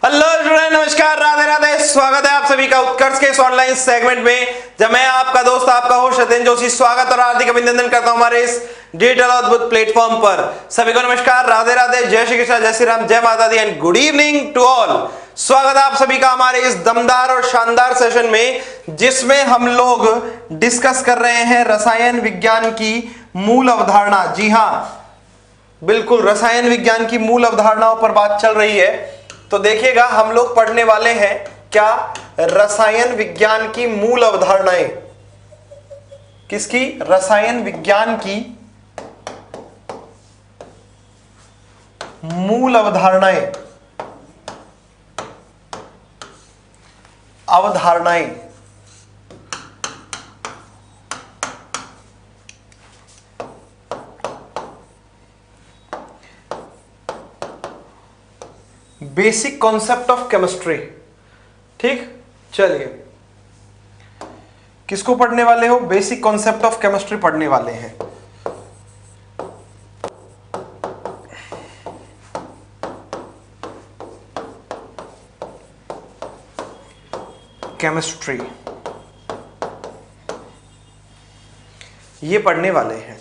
Hello student, नमस्कार, राधे राधे। स्वागत है आप सभी का उत्कर्ष के इस ऑनलाइन सेगमेंट में, जब मैं आपका दोस्त आपका होस्ट सत्येंद्र जोशी स्वागत और हार्दिक अभिनंदन करता हूं हमारे इस डिजिटल अद्भुत प्लेटफॉर्म पर। सभी को नमस्कार, राधे राधे, जय श्री कृष्ण, जय श्री राम, जय माता दी and good evening to all. स्वागत है आप सभी का हमारे इस दमदार और शानदार सेशन में, जिसमें हम लोग डिस्कस कर रहे हैं रसायन विज्ञान की मूल अवधारणा। जी हाँ, बिल्कुल रसायन विज्ञान की मूल अवधारणाओं पर बात चल रही है। तो देखिएगा, हम लोग पढ़ने वाले हैं क्या, रसायन विज्ञान की मूल अवधारणाएं। किसकी? रसायन विज्ञान की मूल अवधारणाएं। Basic concept of chemistry. ठीक, चलिए, किसको पढ़ने वाले हो? बेसिक कॉन्सेप्ट ऑफ केमिस्ट्री पढ़ने वाले हैं। केमिस्ट्री ये पढ़ने वाले हैं।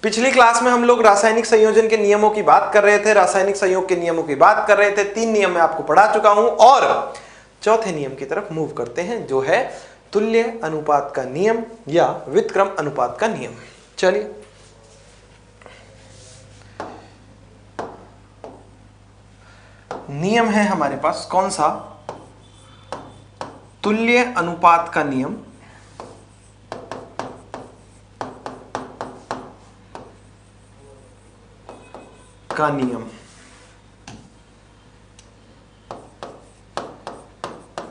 पिछली क्लास में हम लोग रासायनिक संयोजन के नियमों की बात कर रहे थे, रासायनिक संयोग के नियमों की बात कर रहे थे। 3 नियम मैं आपको पढ़ा चुका हूं और चौथे नियम की तरफ मूव करते हैं, जो है तुल्य अनुपात का नियम या व्युत्क्रम अनुपात का नियम। चलिए, नियम है हमारे पास कौन सा? तुल्य अनुपात का नियम।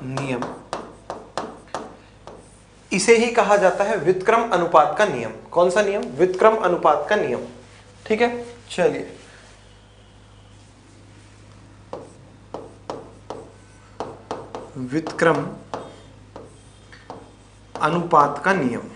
नियम इसे ही कहा जाता है व्युत्क्रम अनुपात का नियम। कौन सा नियम? व्युत्क्रम अनुपात का नियम। ठीक है, चलिए, व्युत्क्रम अनुपात का नियम।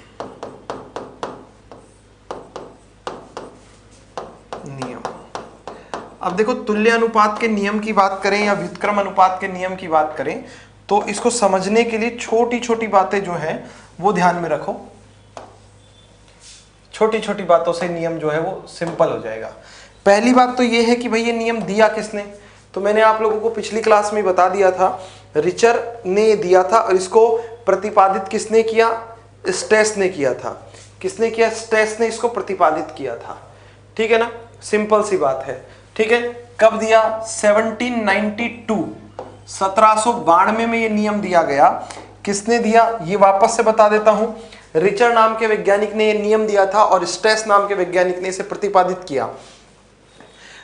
अब देखो, तुल्य अनुपात के नियम की बात करें या व्युत्क्रम अनुपात के नियम की बात करें, तो इसको समझने के लिए छोटी छोटी बातें जो है वो ध्यान में रखो। छोटी छोटी बातों से नियम जो है वो सिंपल हो जाएगा। पहली बात तो ये है कि भाई ये नियम दिया किसने? तो मैंने आप लोगों को पिछली क्लास में बता दिया था, रिचर ने दिया था और इसको प्रतिपादित किसने किया? स्टेस ने किया था। किसने किया? स्टेस ने इसको प्रतिपादित किया था। ठीक है ना, सिंपल सी बात है। ठीक है, कब दिया? 1792 1792 में ये नियम दिया गया। किसने दिया ये वापस से बता देता हूं। रिचर नाम के वैज्ञानिक ने ये नियम दिया था और स्टेस नाम के वैज्ञानिक ने इसे प्रतिपादित किया।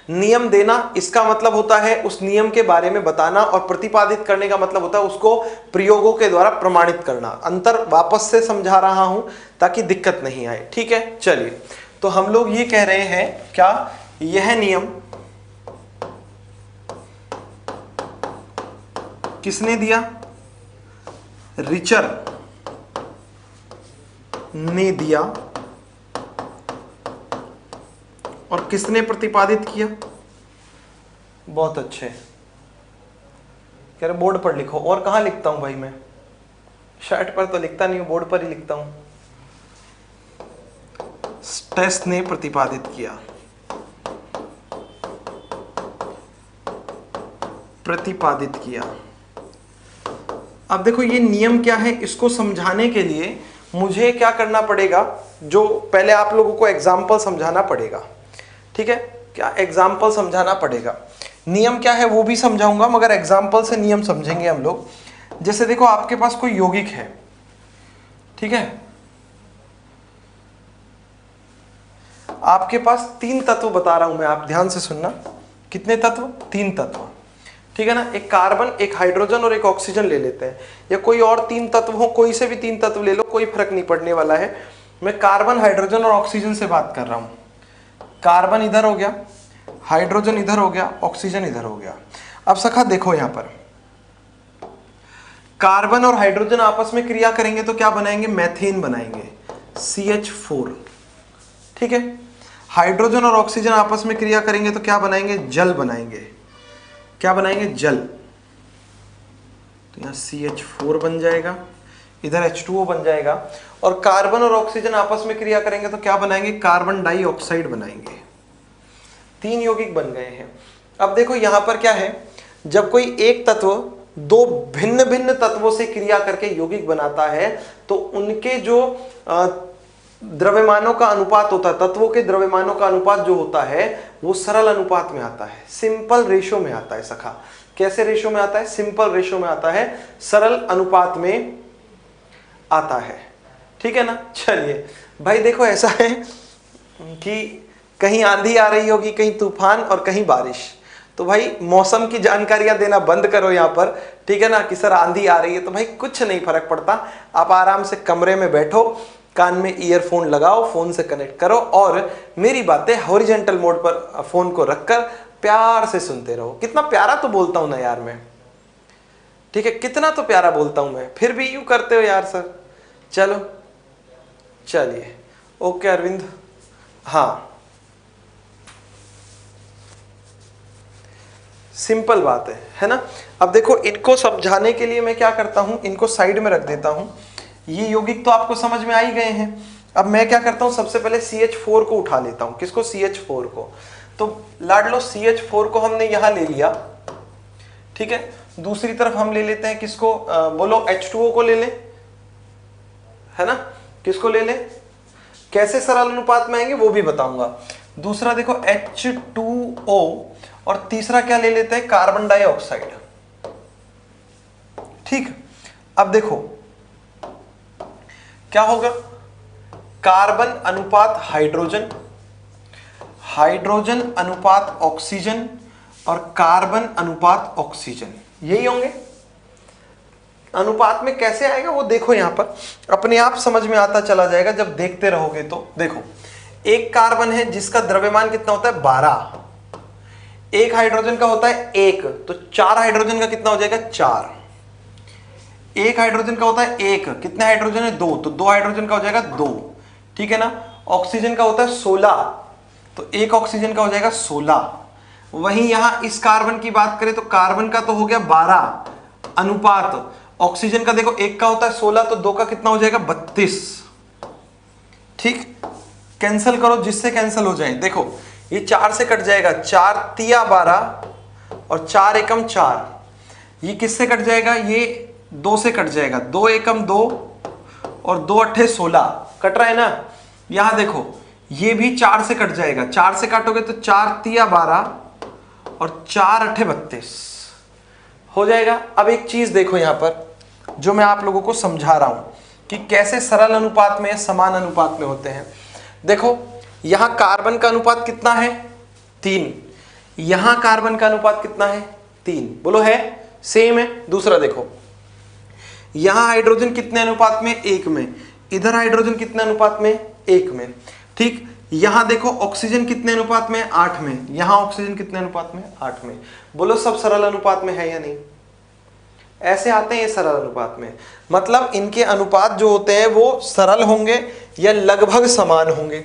नियम देना इसका मतलब होता है उस नियम के बारे में बताना, और प्रतिपादित करने का मतलब होता है उसको प्रयोगों के द्वारा प्रमाणित करना। अंतर वापस से समझा रहा हूं ताकि दिक्कत नहीं आए। ठीक है, चलिए, तो हम लोग ये कह रहे हैं क्या, यह नियम किसने दिया? रिचर ने दिया। और किसने प्रतिपादित किया? बहुत अच्छे, कह रहे बोर्ड पर लिखो। और कहां लिखता हूं भाई मैं? शर्ट पर तो लिखता नहीं हूं, बोर्ड पर ही लिखता हूं। स्टेस ने प्रतिपादित किया। अब देखो, ये नियम क्या है, इसको समझाने के लिए मुझे क्या करना पड़ेगा? जो पहले आप लोगों को एग्जाम्पल समझाना पड़ेगा। ठीक है, क्या एग्जाम्पल समझाना पड़ेगा। नियम क्या है वो भी समझाऊंगा, मगर एग्जाम्पल से नियम समझेंगे हम लोग। जैसे देखो, आपके पास कोई यौगिक है, ठीक है, आपके पास 3 तत्व बता रहा हूं मैं, आप ध्यान से सुनना। कितने तत्व? 3 तत्व। ठीक है ना, एक कार्बन, एक हाइड्रोजन और एक ऑक्सीजन ले लेते हैं, या कोई और 3 तत्व हो, कोई से भी 3 तत्व ले लो, कोई फर्क नहीं पड़ने वाला है। मैं कार्बन, हाइड्रोजन और ऑक्सीजन से बात कर रहा हूं। कार्बन इधर हो गया, हाइड्रोजन इधर हो गया, ऑक्सीजन इधर हो गया। अब सखा देखो, यहां पर कार्बन और हाइड्रोजन आपस में क्रिया करेंगे तो क्या बनाएंगे? मैथेन बनाएंगे, CH4। ठीक है, हाइड्रोजन और ऑक्सीजन आपस में क्रिया करेंगे तो क्या बनाएंगे? जल बनाएंगे। क्या बनाएंगे? जल। तो यहाँ CH4 बन जाएगा, इधर H2O बन जाएगा, और कार्बन और ऑक्सीजन आपस में क्रिया करेंगे तो क्या बनाएंगे, कार्बन डाइऑक्साइड बनाएंगे। 3 यौगिक बन गए हैं। अब देखो यहां पर क्या है, जब कोई एक तत्व 2 भिन्न भिन्न तत्वों से क्रिया करके यौगिक बनाता है तो उनके जो द्रव्यमानों का अनुपात होता है, तत्वों के द्रव्यमानों का अनुपात जो होता है वो सरल अनुपात में आता है, सिंपल रेशो में आता है। सखा कैसे रेशो में आता है, सिंपल रेशो में आता है, सरल अनुपात में आता है। ठीक है ना। चलिए भाई देखो ऐसा है कि कहीं आंधी आ रही होगी, कहीं तूफान और कहीं बारिश, तो भाई मौसम की जानकारियां देना बंद करो यहाँ पर। ठीक है ना, कि सर आंधी आ रही है, तो भाई कुछ नहीं फर्क पड़ता, आप आराम से कमरे में बैठो, कान में ईयरफोन लगाओ, फोन से कनेक्ट करो और मेरी बातें हॉरिजॉन्टल मोड पर फोन को रखकर प्यार से सुनते रहो। कितना प्यारा तो बोलता हूं ना यार मैं, ठीक है, कितना तो प्यारा बोलता हूं मैं, फिर भी यूं करते हो यार सर। चलो चलिए, ओके अरविंद। हाँ सिंपल बात है ना। अब देखो इनको समझाने के लिए मैं क्या करता हूं, इनको साइड में रख देता हूं। ये यौगिक तो आपको समझ में आ ही गए हैं। अब मैं क्या करता हूं, सबसे पहले CH4 को उठा लेता हूं। किसको, CH4 को। तो लाडलो CH4 को हमने यहां ले लिया, ठीक है। दूसरी तरफ हम ले लेते हैं किसको, बोलो H2O को ले ले, है ना। किसको ले ले, कैसे सरल अनुपात में आएंगे वो भी बताऊंगा। दूसरा देखो H2O, और तीसरा क्या ले लेते हैं, कार्बन डाइऑक्साइड। ठीक, अब देखो क्या होगा, कार्बन अनुपात हाइड्रोजन, हाइड्रोजन अनुपात ऑक्सीजन, और कार्बन अनुपात ऑक्सीजन, यही होंगे। अनुपात में कैसे आएगा वो देखो, यहां पर अपने आप समझ में आता चला जाएगा जब देखते रहोगे। तो देखो एक कार्बन है जिसका द्रव्यमान कितना होता है, 12, एक हाइड्रोजन का होता है 1, तो 4 हाइड्रोजन का कितना हो जाएगा, 4। एक हाइड्रोजन का होता है 1, कितने हाइड्रोजन है, 2, तो 2 हाइड्रोजन का हो जाएगा 2। ठीक है ना। ऑक्सीजन का होता है 16, तो एक ऑक्सीजन का हो जाएगा 16। वहीं यहां इस कार्बन की बात करें तो कार्बन का तो हो गया 12 अनुपात, ऑक्सीजन का देखो एक का होता है 16, तो 2 का कितना हो जाएगा, 32। ठीक, कैंसिल करो जिससे कैंसिल हो जाए। देखो ये 4 से कट जाएगा, 4 तिया 12 और 4 एकम 4, ये किससे कट जाएगा, ये 2 से कट जाएगा, 2 एकम 2 और 2 अट्ठे 16, कट रहा है ना। यहां देखो ये भी 4 से कट जाएगा, 4 से काटोगे तो 4 तिया 12 और 4 अट्ठे 32 हो जाएगा। अब एक चीज देखो यहां पर जो मैं आप लोगों को समझा रहा हूं कि कैसे सरल अनुपात में समान अनुपात में होते हैं। देखो यहां कार्बन का अनुपात कितना है, 3, यहां कार्बन का अनुपात कितना है, 3, बोलो है, सेम है। दूसरा देखो यहां हाइड्रोजन कितने अनुपात में, 1 में, इधर हाइड्रोजन कितने अनुपात में, 1 में। ठीक, यहां देखो ऑक्सीजन कितने अनुपात में, 8 में, यहां ऑक्सीजन कितने अनुपात में, 8 में। बोलो सब सरल अनुपात में है या नहीं, ऐसे आते हैं ये सरल अनुपात में। मतलब इनके अनुपात जो होते हैं वो सरल होंगे या लगभग समान होंगे,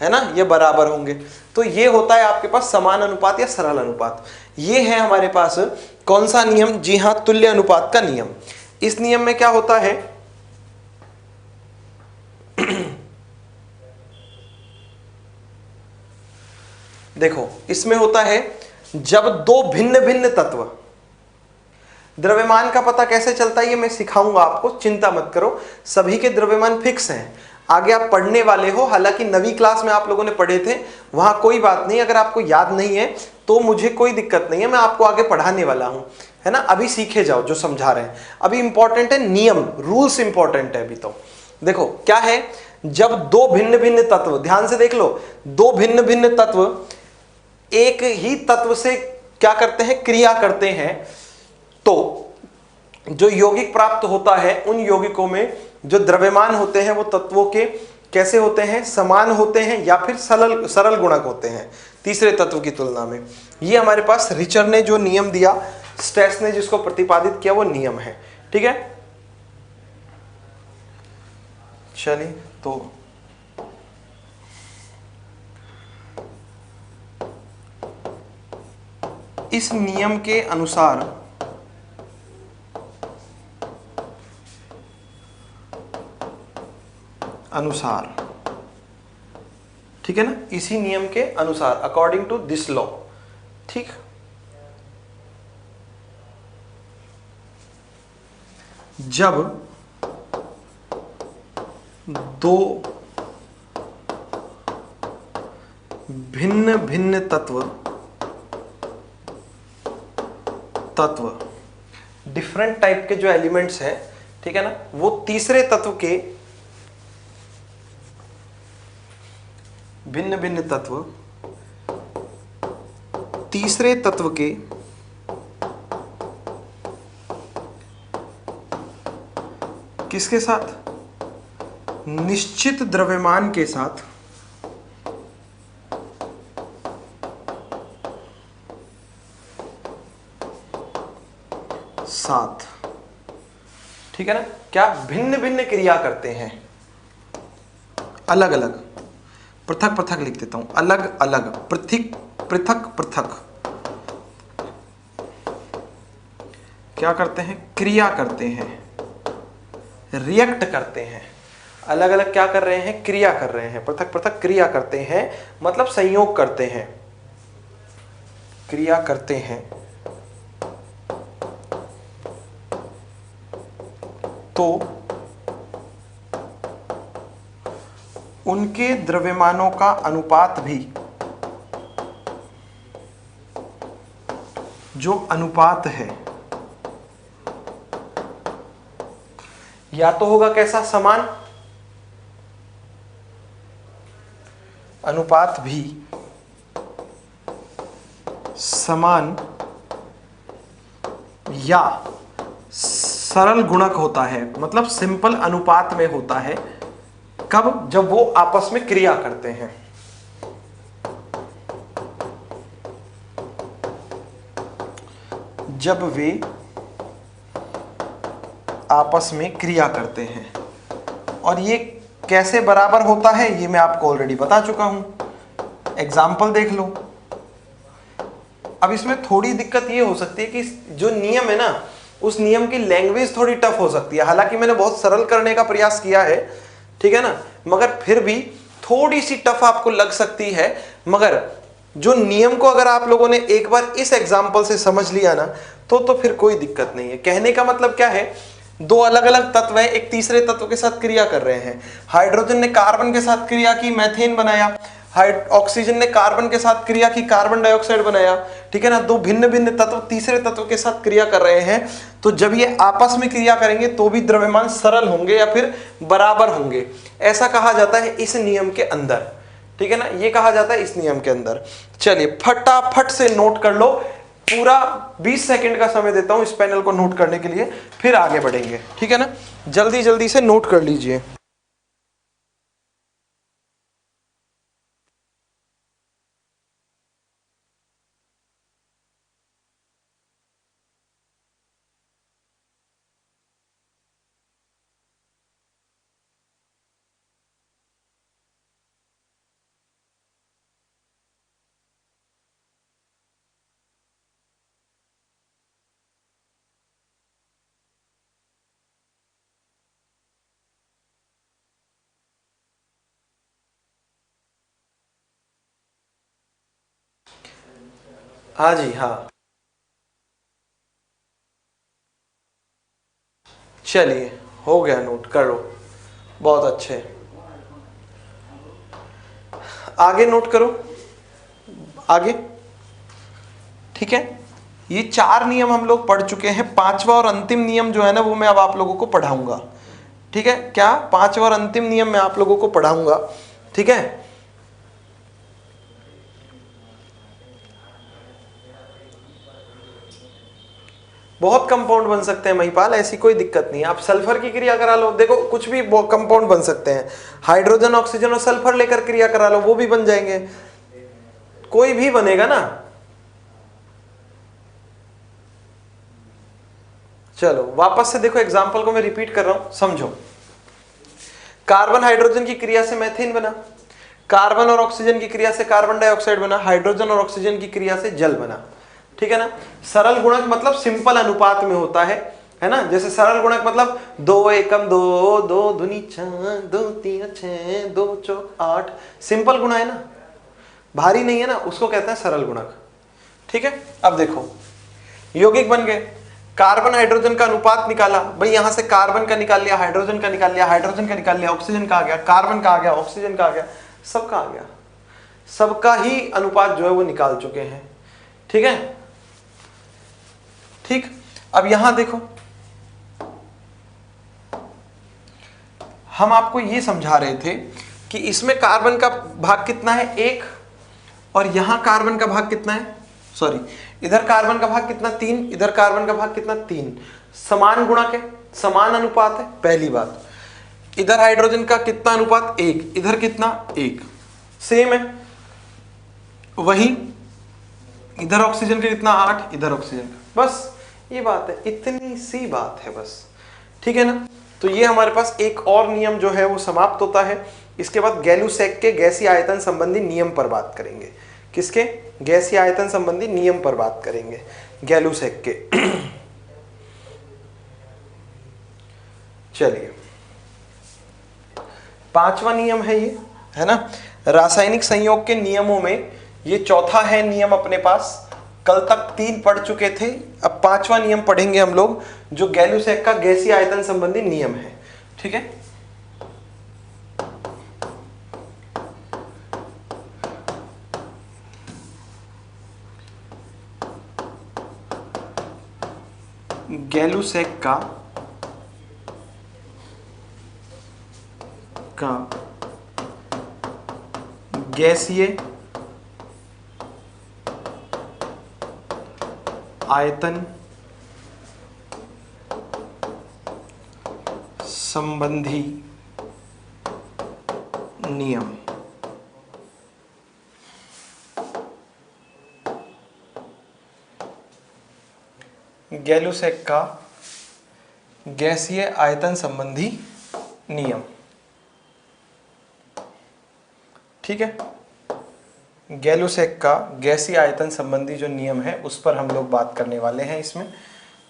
है ना, ये बराबर होंगे। तो ये होता है आपके पास समान अनुपात या सरल अनुपात। ये है हमारे पास कौन सा नियम, जी हां, तुल्य अनुपात का नियम। इस नियम में क्या होता है, देखो इसमें होता है जब 2 भिन्न भिन्न तत्व, द्रव्यमान का पता कैसे चलता है ये मैं सिखाऊंगा आपको, चिंता मत करो, सभी के द्रव्यमान फिक्स हैं, आगे आप पढ़ने वाले हो। हालांकि 9वीं क्लास में आप लोगों ने पढ़े थे, वहां कोई बात नहीं, अगर आपको याद नहीं है तो मुझे कोई दिक्कत नहीं है, मैं आपको आगे पढ़ाने वाला हूं, है ना। अभी सीखे जाओ जो समझा रहे हैं, अभी इंपॉर्टेंट है नियम, रूल्स इंपॉर्टेंट है अभी। तो देखो क्या है, जब 2 भिन्न भिन्न तत्व, ध्यान से देख लो, 2 भिन्न भिन्न तत्व एक ही तत्व से क्या करते हैं, क्रिया करते हैं, तो जो यौगिक प्राप्त होता है उन यौगिकों में जो द्रव्यमान होते हैं वो तत्वों के कैसे होते हैं, समान होते हैं या फिर सरल गुणक होते हैं तीसरे तत्व की तुलना में। ये हमारे पास रिचर ने जो नियम दिया, स्टेस ने जिसको प्रतिपादित किया, वो नियम है। ठीक है, चलिए तो इस नियम के अनुसार अनुसार, ठीक है ना, इसी नियम के अनुसार, अकॉर्डिंग टू दिस लॉ। ठीक, जब दो भिन्न भिन्न तत्व डिफरेंट टाइप के जो एलिमेंट्स हैं, ठीक है ना, वो तीसरे तत्व के भिन्न भिन्न तत्व तीसरे तत्व के किसके साथ, निश्चित द्रव्यमान के साथ ठीक है ना, क्या भिन्न भिन्न क्रिया करते हैं, अलग अलग, पृथक पृथक लिख देता हूं, अलग अलग, पृथक पृथक पृथक क्या करते हैं, क्रिया करते हैं, रिएक्ट करते हैं, अलग अलग क्या कर रहे हैं, क्रिया कर रहे हैं, पृथक पृथक क्रिया करते हैं, मतलब संयोग करते हैं, क्रिया करते हैं, तो उनके द्रव्यमानों का अनुपात भी, जो अनुपात है, या तो होगा कैसा, समान, अनुपात भी समान, या सरल गुणक होता है, मतलब सिंपल अनुपात में होता है, कब, जब वो आपस में क्रिया करते हैं, जब वे आपस में क्रिया करते हैं। और ये कैसे बराबर होता है ये मैं आपको ऑलरेडी बता चुका हूं, एग्जाम्पल देख लो। अब इसमें थोड़ी दिक्कत ये हो सकती है कि जो नियम है ना, उस नियम की लैंग्वेज थोड़ी टफ हो सकती है, हालांकि मैंने बहुत सरल करने का प्रयास किया है, ठीक है ना, मगर फिर भी थोड़ी सी टफ आपको लग सकती है। मगर जो नियम को अगर आप लोगों ने एक बार इस एग्जाम्पल से समझ लिया ना, तो फिर कोई दिक्कत नहीं है। कहने का मतलब क्या है, दो अलग अलग तत्व हैं, एक तीसरे तत्व के साथ क्रिया कर रहे हैं। हाइड्रोजन ने कार्बन के साथ क्रिया की, मीथेन बनाया, ऑक्सीजन ने कार्बन के साथ क्रिया की, कार्बन डाइऑक्साइड बनाया, ठीक है ना। दो भिन्न भिन्न तत्व तीसरे तत्व के साथ क्रिया कर रहे हैं, तो जब ये आपस में क्रिया करेंगे तो भी द्रव्यमान सरल होंगे या फिर बराबर होंगे, ऐसा कहा जाता है इस नियम के अंदर, ठीक है ना, ये कहा जाता है इस नियम के अंदर। चलिए फटाफट से नोट कर लो, पूरा 20 सेकंड का समय देता हूं इस पैनल को नोट करने के लिए, फिर आगे बढ़ेंगे, ठीक है ना। जल्दी जल्दी से नोट कर लीजिए। हाँ जी हाँ, चलिए हो गया, नोट करो, बहुत अच्छे। आगे नोट करो, आगे, ठीक है। ये 4 नियम हम लोग पढ़ चुके हैं, 5वां और अंतिम नियम जो है ना वो मैं अब आप लोगों को पढ़ाऊंगा, ठीक है। क्या 5वां और अंतिम नियम मैं आप लोगों को पढ़ाऊंगा, ठीक है। बहुत कंपाउंड बन सकते हैं महिपाल, ऐसी कोई दिक्कत नहीं है। आप सल्फर की क्रिया करा लो, देखो कुछ भी कंपाउंड बन सकते हैं, हाइड्रोजन ऑक्सीजन और सल्फर लेकर क्रिया करा लो, वो भी बन जाएंगे, कोई भी बनेगा ना। चलो वापस से देखो, एग्जांपल को मैं रिपीट कर रहा हूं, समझो। कार्बन हाइड्रोजन की क्रिया से मीथेन बना, कार्बन और ऑक्सीजन की क्रिया से कार्बन डाइऑक्साइड बना, हाइड्रोजन और ऑक्सीजन की क्रिया से जल बना, ठीक है ना। सरल गुणक मतलब सिंपल अनुपात में होता है, है ना। जैसे सरल गुणक मतलब 2 एकम 2, 2 दूनी 4, 2 तीन 6, 2 चौक 8, सिंपल गुणा है ना, भारी नहीं है ना, उसको कहते हैं सरल गुणक। ठीक है, अब देखो यौगिक बन गए, कार्बन हाइड्रोजन का अनुपात निकाला, भाई यहां से कार्बन का निकाल लिया, हाइड्रोजन का निकाल लिया, हाइड्रोजन का निकाल लिया, ऑक्सीजन का आ गया, कार्बन का आ गया, ऑक्सीजन का आ गया, सबका आ गया, सबका ही अनुपात जो है वो निकाल चुके हैं। ठीक है, ठीक। अब यहां देखो, हम आपको ये समझा रहे थे कि इसमें कार्बन का भाग कितना है 1, और यहां कार्बन का भाग कितना है, सॉरी इधर कार्बन का भाग कितना 3, इधर कार्बन का भाग कितना 3, समान गुणक है, समान अनुपात है, पहली बात। इधर हाइड्रोजन का कितना अनुपात 1, इधर कितना 1, सेम है। वही इधर ऑक्सीजन का कितना 8, इधर ऑक्सीजन का, बस ये बात है, इतनी सी बात है बस। ठीक है ना। तो ये हमारे पास एक और नियम जो है वो समाप्त होता है। इसके बाद गैलुसैक के गैसीय आयतन संबंधी नियम पर बात करेंगे। किसके? गैसीय आयतन संबंधी नियम पर बात करेंगे, गैलुसैक के। चलिए, 5वां नियम है ये, है ना, रासायनिक संयोग के नियमों में ये चौथा है नियम अपने पास। कल तक 3 पढ़ चुके थे, अब 5वां नियम पढ़ेंगे हम लोग, जो गैलुसैक का गैसीय आयतन संबंधी नियम है। ठीक है, गैलुसैक का गैसीय आयतन संबंधी नियम। गैलुसैक का गैसीय आयतन संबंधी नियम। ठीक है, गैलुसैक का गैसीय आयतन संबंधी जो नियम है उस पर हम लोग बात करने वाले हैं इसमें।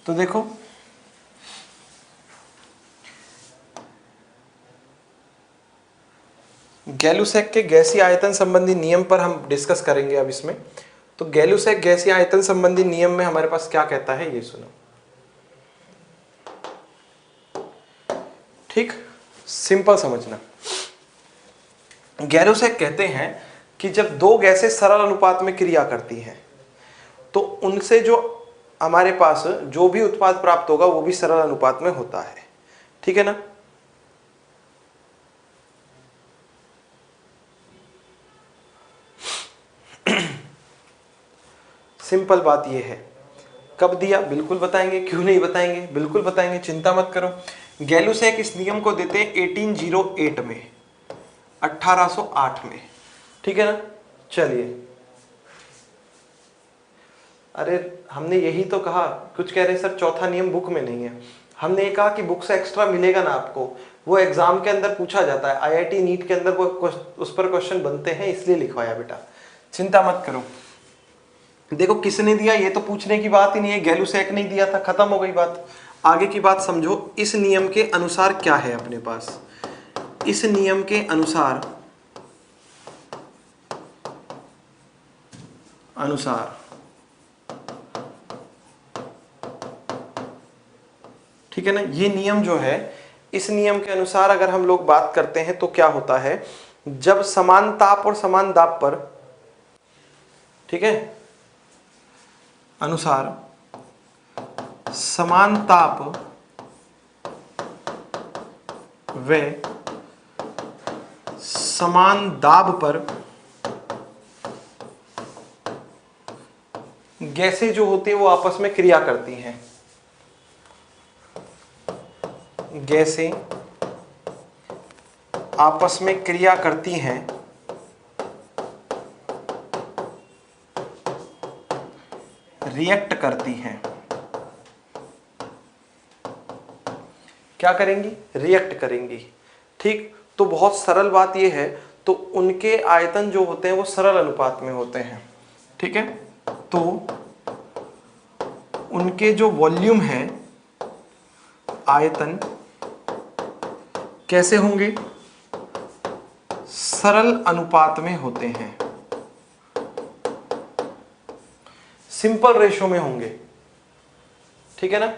तो देखो, गैलुसैक के गैसीय आयतन संबंधी नियम पर हम डिस्कस करेंगे अब इसमें। तो गैलुसैक गैसीय आयतन संबंधी नियम में हमारे पास क्या कहता है ये सुनो। ठीक, सिंपल समझना। गैलुसैक कहते हैं कि जब 2 गैसें सरल अनुपात में क्रिया करती हैं तो उनसे जो हमारे पास जो भी उत्पाद प्राप्त होगा वो भी सरल अनुपात में होता है। ठीक है ना। सिंपल बात ये है। कब दिया? बिल्कुल बताएंगे, क्यों नहीं बताएंगे, बिल्कुल बताएंगे, चिंता मत करो। गैलुसैक इस नियम को देते हैं 1808 में, 1808 में। ठीक है ना। चलिए, अरे हमने यही तो कहा, कुछ कह रहे सर चौथा नियम बुक में नहीं है। हमने ये कहा कि बुक से एक्स्ट्रा मिलेगा ना आपको, वो एग्जाम के अंदर पूछा जाता है, आईआईटी नीट के अंदर वो उस पर क्वेश्चन बनते हैं, इसलिए लिखवाया बेटा, चिंता मत करो। देखो किसने दिया ये तो पूछने की बात ही नहीं है, गैलुसैक नहीं दिया था, खत्म हो गई बात। आगे की बात समझो। इस नियम के अनुसार क्या है अपने पास, इस नियम के अनुसार ठीक है ना, ये नियम जो है, इस नियम के अनुसार अगर हम लोग बात करते हैं तो क्या होता है, जब समान ताप और समान दाब पर, ठीक है, अनुसार समान ताप व समान दाब पर गैसें जो होती हैं वो आपस में क्रिया करती हैं, गैसें आपस में क्रिया करती हैं, रिएक्ट करती हैं। क्या करेंगी? रिएक्ट करेंगी। ठीक, तो बहुत सरल बात यह है, तो उनके आयतन जो होते हैं वो सरल अनुपात में होते हैं। ठीक है, तो उनके जो वॉल्यूम है आयतन कैसे होंगे? सरल अनुपात में होते हैं, सिंपल रेशो में होंगे, ठीक है ना।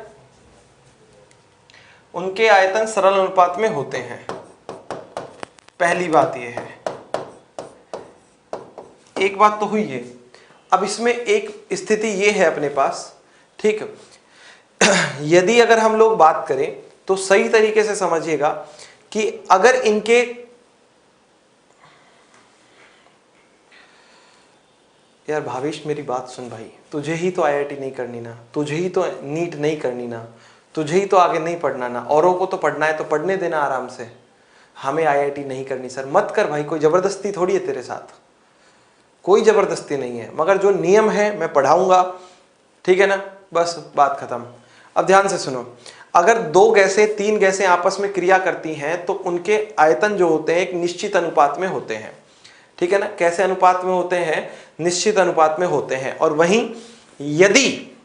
उनके आयतन सरल अनुपात में होते हैं, पहली बात यह है। एक बात तो हुई है। अब इसमें एक स्थिति यह है अपने पास, ठीक, यदि अगर हम लोग बात करें तो सही तरीके से समझिएगा कि अगर इनके यार भावेश मेरी बात सुन भाई, तुझे ही तो आईआईटी नहीं करनी ना, तुझे ही तो नीट नहीं करनी ना, तुझे ही तो आगे नहीं पढ़ना ना, औरों को तो पढ़ना है तो पढ़ने देना आराम से, हमें आईआईटी नहीं करनी सर, मत कर भाई, कोई जबरदस्ती थोड़ी है तेरे साथ, कोई जबरदस्ती नहीं है, मगर जो नियम है मैं पढ़ाऊंगा, ठीक है ना, बस बात खत्म। अब ध्यान से सुनो, अगर दो गैसें तीन गैसें आपस में क्रिया करती हैं तो उनके आयतन जो होते हैं एक निश्चित अनुपात में होते हैं, ठीक है ना। कैसे अनुपात में होते हैं? निश्चित अनुपात में होते हैं। और वहीं यदि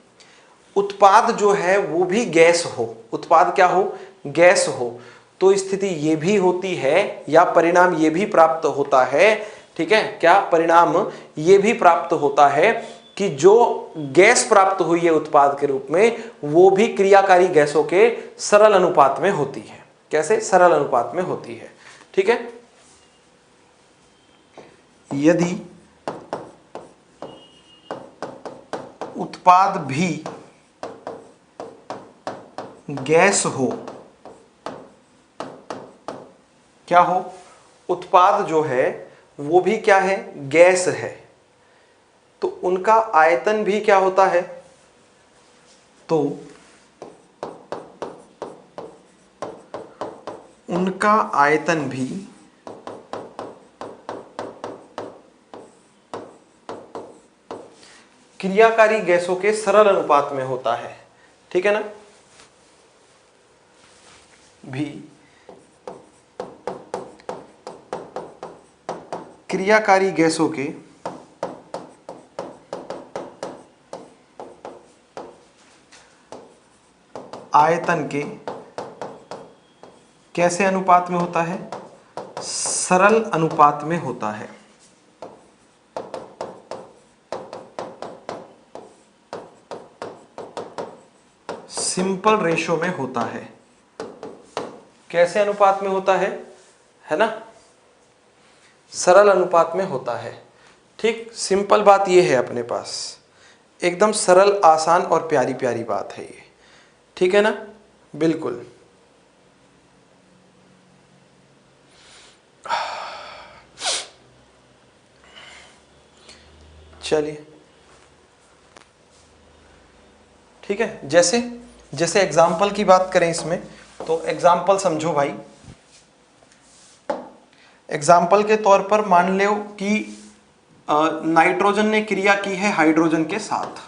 उत्पाद जो है वो भी गैस हो, उत्पाद क्या हो? गैस हो, तो स्थिति ये भी होती है या परिणाम ये भी प्राप्त होता है, ठीक है, क्या परिणाम ये भी प्राप्त होता है कि जो गैस प्राप्त हुई है उत्पाद के रूप में वो भी क्रियाकारी गैसों के सरल अनुपात में होती है। कैसे? सरल अनुपात में होती है, ठीक है। यदि उत्पाद भी गैस हो, क्या हो? उत्पाद जो है वो भी क्या है? गैस है, तो उनका आयतन भी क्या होता है? तो उनका आयतन भी क्रियाकारी गैसों के सरल अनुपात में होता है, ठीक है ना। भी क्रियाकारी गैसों के आयतन के कैसे अनुपात में होता है? सरल अनुपात में होता है। सिंपल रेशो में होता है। कैसे अनुपात में होता है ना? सरल अनुपात में होता है, ठीक। सिंपल बात यह है अपने पास, एकदम सरल, आसान और प्यारी प्यारी बात है ये, ठीक है ना, बिल्कुल। चलिए, ठीक है। जैसे एग्जाम्पल की बात करें इसमें, तो एग्जाम्पल समझो भाई। एग्जाम्पल के तौर पर मान लो कि नाइट्रोजन ने क्रिया की है हाइड्रोजन के साथ।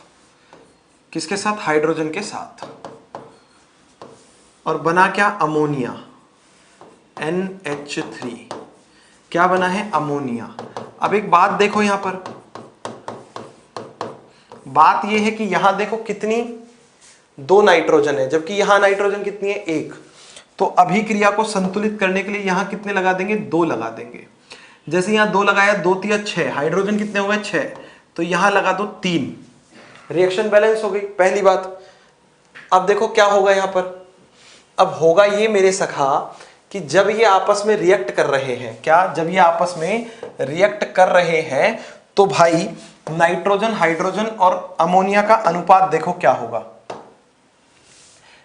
किसके साथ? हाइड्रोजन के साथ। और बना क्या? Ammonia, NH3। क्या बना है? अमोनिया। अब एक बात देखो, यहां पर बात यह है कि यहां देखो कितनी, दो नाइट्रोजन है, जबकि यहां नाइट्रोजन कितनी है? एक। तो अभिक्रिया को संतुलित करने के लिए यहां कितने लगा देंगे? दो लगा देंगे। जैसे यहां दो लगाया, दो तिया 6, हाइड्रोजन कितने हो गए? 6, तो यहां लगा दो 3, रिएक्शन बैलेंस हो गई, पहली बात। अब देखो क्या होगा यहां पर, अब होगा ये मेरे सखा कि जब ये आपस में रिएक्ट कर रहे हैं, क्या? जब ये आपस में रिएक्ट कर रहे हैं तो भाई नाइट्रोजन, हाइड्रोजन और अमोनिया का अनुपात देखो क्या होगा।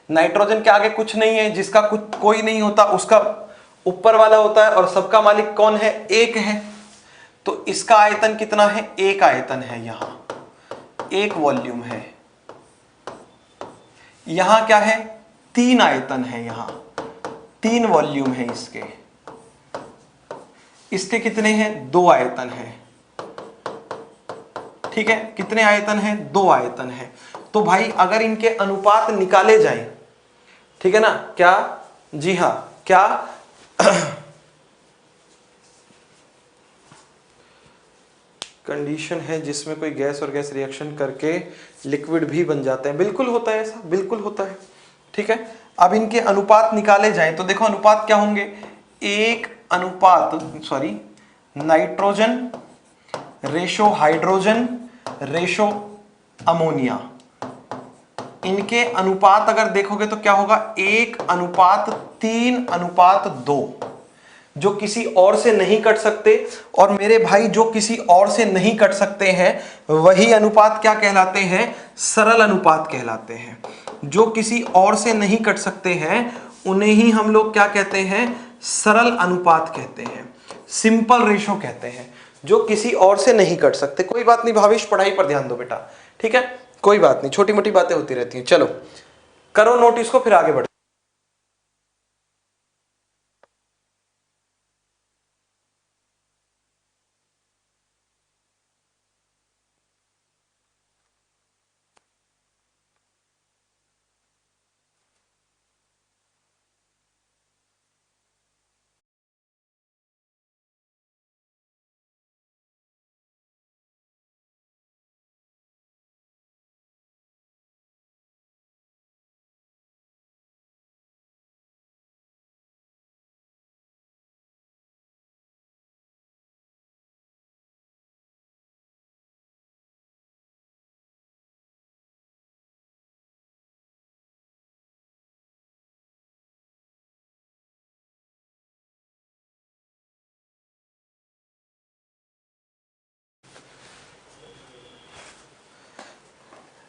नाइट्रोजन के आगे कुछ नहीं है, जिसका कुछ कोई नहीं होता उसका ऊपर वाला होता है, और सबका मालिक कौन है? एक है। तो इसका आयतन कितना है? एक आयतन है, यहां एक वॉल्यूम है। यहां क्या है? 3 आयतन है, यहां 3 वॉल्यूम है इसके। इसके कितने हैं? 2 आयतन है, ठीक है। कितने आयतन है? 2 आयतन है। तो भाई अगर इनके अनुपात निकाले जाएं, ठीक है ना, क्या? जी हां, क्या? कंडीशन है जिसमें कोई गैस और गैस रिएक्शन करके लिक्विड भी बन जाते हैं। बिल्कुल होता है ऐसा, बिल्कुल होता है, ठीक है। अब इनके अनुपात निकाले जाएं तो देखो अनुपात क्या होंगे, एक अनुपात sorry nitrogen ratio hydrogen ratio ammonia. इनके अनुपात अगर देखोगे तो क्या होगा, 1:3:2, जो किसी और से नहीं कट सकते। और मेरे भाई जो किसी और से नहीं कट सकते हैं वही अनुपात क्या कहलाते हैं, सरल अनुपात कहलाते हैं। जो किसी और से नहीं कट सकते हैं उन्हें ही हम लोग क्या कहते हैं, सरल अनुपात कहते हैं, सिंपल रेशो कहते हैं, जो किसी और से नहीं कट सकते। कोई बात नहीं भावेश, पढ़ाई पर ध्यान दो बेटा, ठीक है, कोई बात नहीं, छोटी मोटी बातें होती रहती हैं। चलो करो नोट इसको, फिर आगे बढ़ो।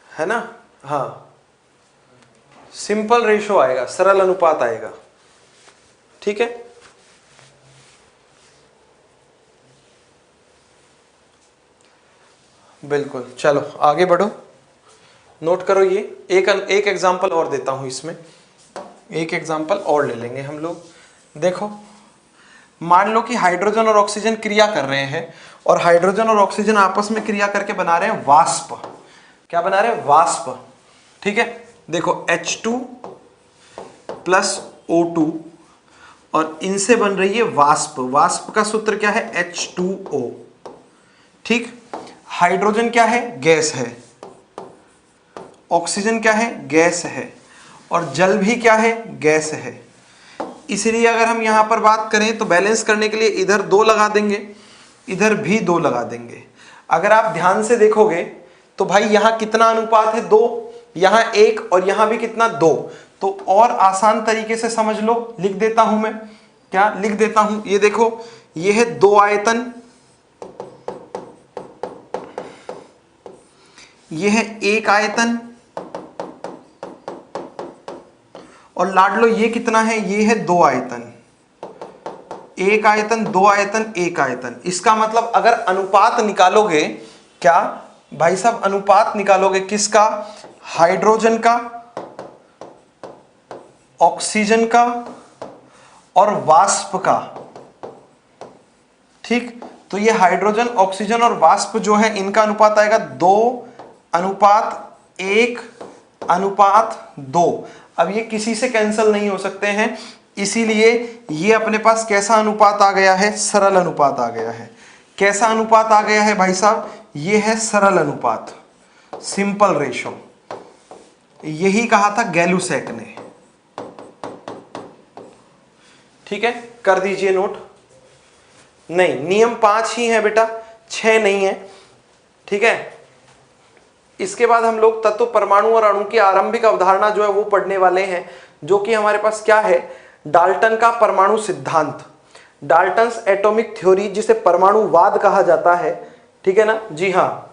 है ना, हाँ, सिंपल रेशो आएगा, सरल अनुपात आएगा, ठीक है। बिल्कुल, चलो आगे बढ़ो, नोट करो ये। एक एग्जांपल और देता हूं इसमें, एक एग्जांपल और ले लेंगे हम लोग। देखो मान लो कि हाइड्रोजन और ऑक्सीजन क्रिया कर रहे हैं, और हाइड्रोजन और ऑक्सीजन आपस में क्रिया करके बना रहे हैं वाष्प। क्या बना रहे हैं, वाष्प, ठीक है। देखो H2 प्लस O2, और इनसे बन रही है वाष्प। वाष्प का सूत्र क्या है, H2O, ठीक। हाइड्रोजन क्या है, गैस है, ऑक्सीजन क्या है, गैस है, और जल भी क्या है, गैस है। इसलिए अगर हम यहां पर बात करें तो बैलेंस करने के लिए इधर 2 लगा देंगे, इधर भी 2 लगा देंगे। अगर आप ध्यान से देखोगे तो भाई यहां कितना अनुपात है, 2, यहां 1, और यहां भी कितना, 2। तो और आसान तरीके से समझ लो, लिख देता हूं मैं, क्या लिख देता हूं, ये देखो, ये है 2 आयतन, ये है 1 आयतन, और लाड लो ये कितना है, ये है 2 आयतन। 1 आयतन, 2 आयतन, 1 आयतन। इसका मतलब अगर अनुपात निकालोगे, क्या भाई साहब, अनुपात निकालोगे किसका, हाइड्रोजन का, ऑक्सीजन का और वाष्प का, ठीक। तो ये हाइड्रोजन, ऑक्सीजन और वाष्प जो है इनका अनुपात आएगा 2:1:2। अब ये किसी से कैंसिल नहीं हो सकते हैं, इसीलिए ये अपने पास कैसा अनुपात आ गया है, सरल अनुपात आ गया है। कैसा अनुपात आ गया है भाई साहब, ये है सरल अनुपात, सिंपल रेशो। यही कहा था गैलुसैक ने, ठीक है, कर दीजिए नोट। नहीं, नियम 5 ही है बेटा, 6 नहीं है, ठीक है। इसके बाद हम लोग तत्व, परमाणु और अणु की आरंभिक अवधारणा जो है वो पढ़ने वाले हैं, जो कि हमारे पास क्या है, डाल्टन का परमाणु सिद्धांत, डाल्टन्स एटॉमिक थ्योरी, जिसे परमाणुवाद कहा जाता है, ठीक है ना। जी हाँ